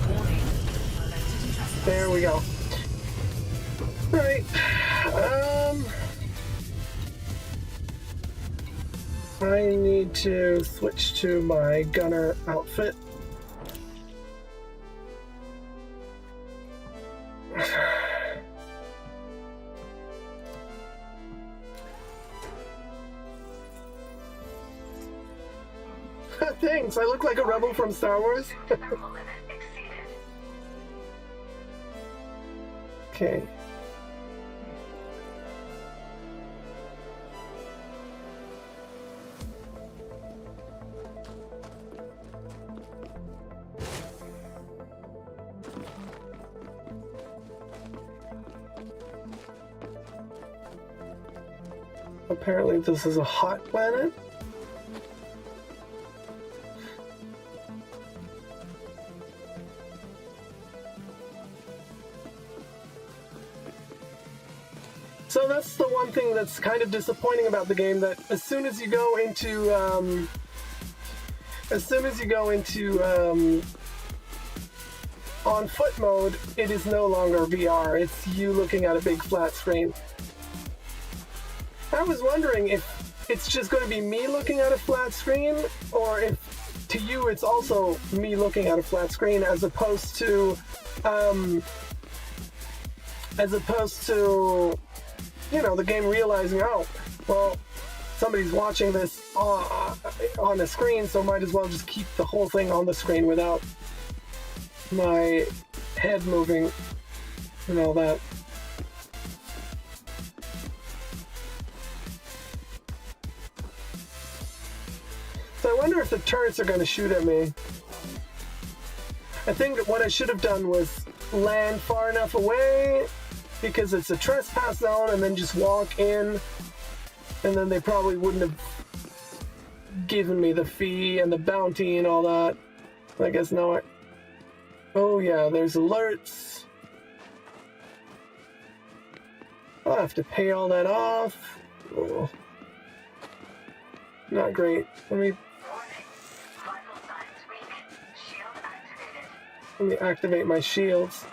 Warning, you have entered a trespass There we go. Right. I need to switch to my gunner outfit. Thanks, I look like a rebel from Star Wars. Okay. Apparently this is a hot planet. So that's the one thing that's kind of disappointing about the game, that as soon as you go into on foot mode, it is no longer VR. It's you looking at a big flat screen. I was wondering if it's just going to be me looking at a flat screen, or if to you it's also me looking at a flat screen as opposed to, you know, the game realizing, oh, well, somebody's watching this on the screen, so might as well just keep the whole thing on the screen without my head moving and all that. So I wonder if the turrets are going to shoot at me. I think that what I should have done was land far enough away because it's a trespass zone, and then just walk in, and then they probably wouldn't have given me the fee and the bounty and all that. I guess not. Oh yeah, there's alerts. I'll have to pay all that off. Oh. Not great. Let me activate my shields.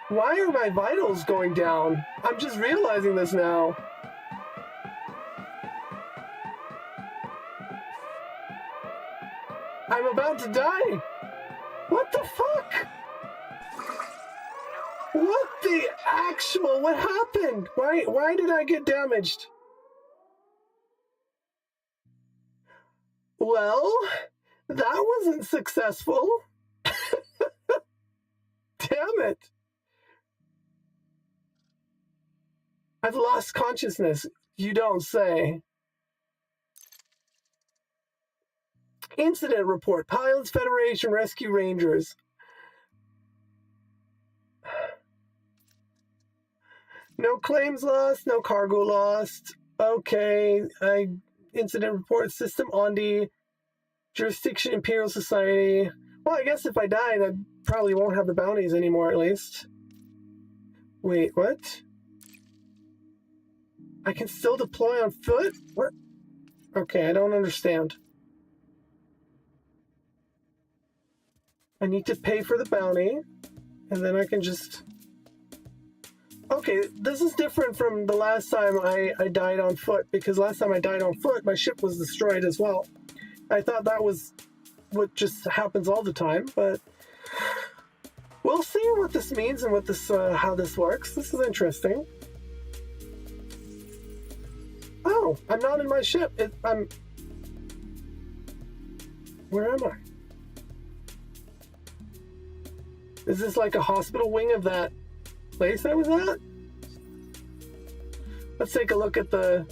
Why are my vitals going down? I'm just realizing this now. I'm about to die. What the fuck? What the actual? What happened? Why did I get damaged? Well, that wasn't successful. Damn it. I've lost consciousness. You don't say. Incident report. Pilots Federation Rescue Rangers. No claims lost, no cargo lost. Okay. Incident report system on the jurisdiction Imperial Society. Well, I guess if I died, I probably won't have the bounties anymore, at least. Wait, what? I can still deploy on foot? What? Okay, I don't understand. I need to pay for the bounty, and then I can just... Okay, this is different from the last time I died on foot, because last time I died on foot, my ship was destroyed as well. I thought that was what just happens all the time, but we'll see what this means and what this how this works. This is interesting. Oh, I'm not in my ship. Where am I? Is this like a hospital wing of that place I was at? Let's take a look at the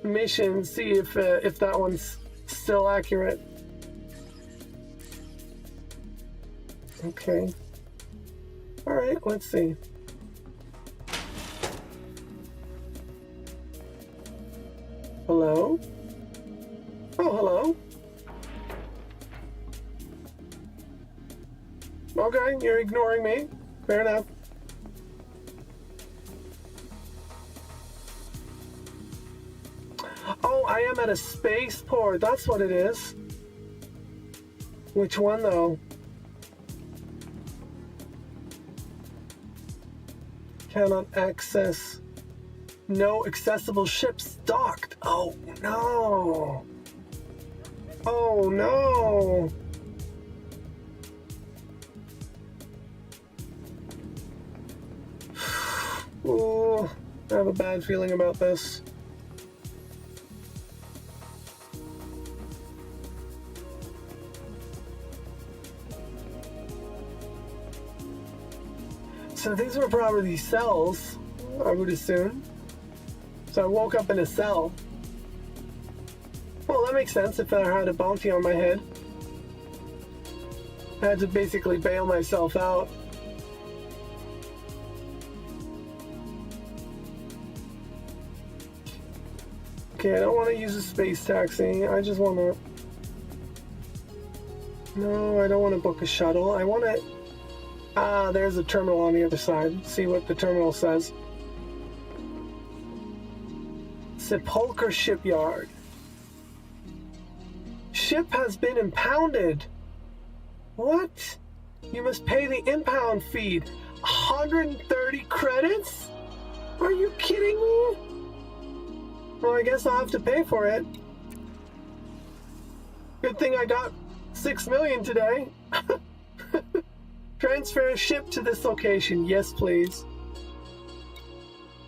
mission, see if that one's still accurate. Okay. All right, let's see. Hello? Oh, hello. Okay, you're ignoring me. Fair enough. Oh, I am at a spaceport. That's what it is. Which one, though? Cannot access. No accessible ships docked. Oh, no. Oh, no. Ooh, I have a bad feeling about this. So these were probably cells, I would assume. So I woke up in a cell. Well, that makes sense if I had a bounty on my head. I had to basically bail myself out. Okay, I don't want to use a space taxi. I just want to... No, I don't want to book a shuttle. I want to... Ah, there's a terminal on the other side. See what the terminal says. Sepulchre Shipyard. Ship has been impounded. What? You must pay the impound fee. 130 credits? Are you kidding me? Well, I guess I'll have to pay for it. Good thing I got 6 million today. Transfer a ship to this location. Yes, please.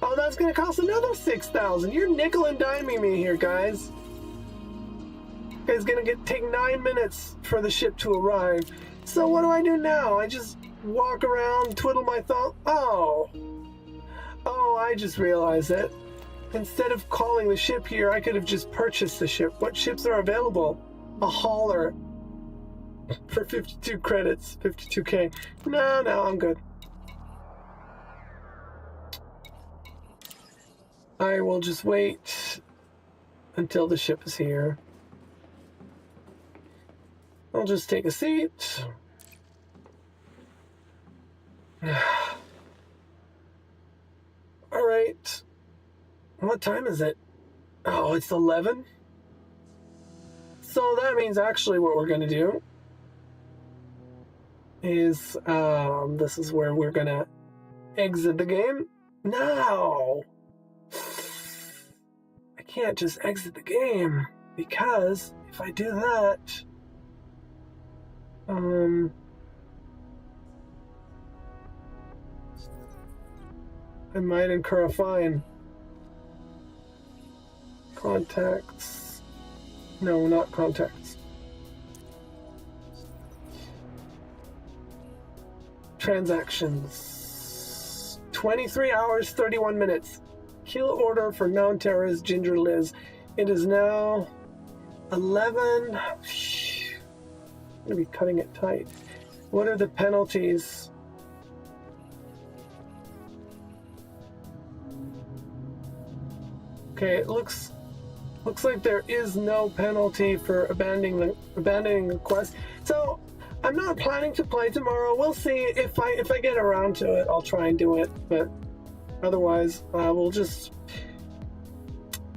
Oh, that's gonna cost another 6,000. You're nickel and diming me here, guys. It's gonna take 9 minutes for the ship to arrive. So what do I do now? I just walk around, twiddle my thumb. Oh, I just realized it. Instead of calling the ship here, I could have just purchased the ship. What ships are available? A hauler for 52 credits, 52k. No, I'm good. I will just wait until the ship is here. I'll just take a seat. All right. What time is it? Oh, it's 11. So that means actually what we're going to do is this is where we're going to exit the game. No! I can't just exit the game because if I do that, I might incur a fine. Contacts. No, not contacts. Transactions. 23 hours, 31 minutes. Kill order for known terrorist Ginger Liz. It is now 11. I'm gonna be cutting it tight. What are the penalties? Okay, it looks like there is no penalty for abandoning the quest. So I'm not planning to play tomorrow. We'll see if I get around to it. I'll try and do it, but otherwise we'll just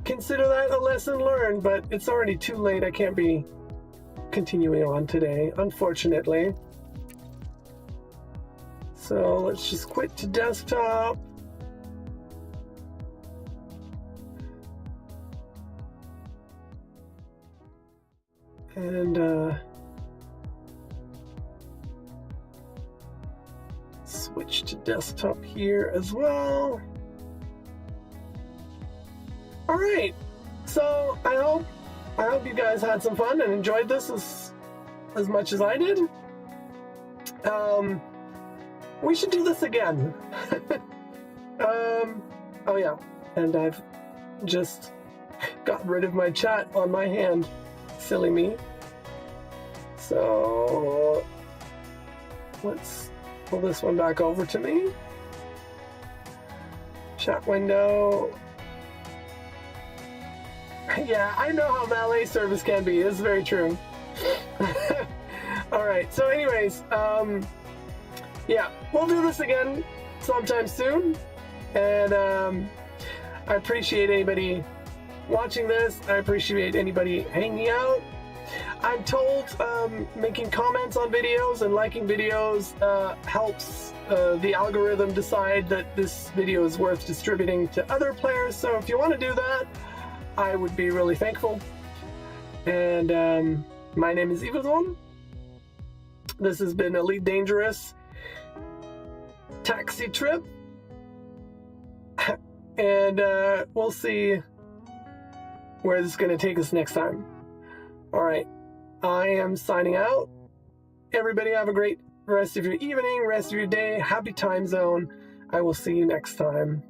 consider that a lesson learned. But it's already too late. I can't be continuing on today, unfortunately. So let's just quit to desktop. And switch to desktop here as well. All right, so I hope you guys had some fun and enjoyed this as much as I did. We should do this again. Oh yeah, and I've just got rid of my chat on my hand. Silly me. So let's pull this one back over to me. Chat window. Yeah, I know how valet service can be. It's very true. All right. So anyways, yeah, we'll do this again sometime soon. And I appreciate anybody watching this. I appreciate anybody hanging out. I'm told making comments on videos and liking videos helps the algorithm decide that this video is worth distributing to other players. So if you want to do that, I would be really thankful. And my name is evilsohn. This has been Elite Dangerous Taxi Trip. And we'll see where this is going to take us next time. All right, I am signing out. Everybody have a great rest of your evening, rest of your day. Happy time zone. I will see you next time.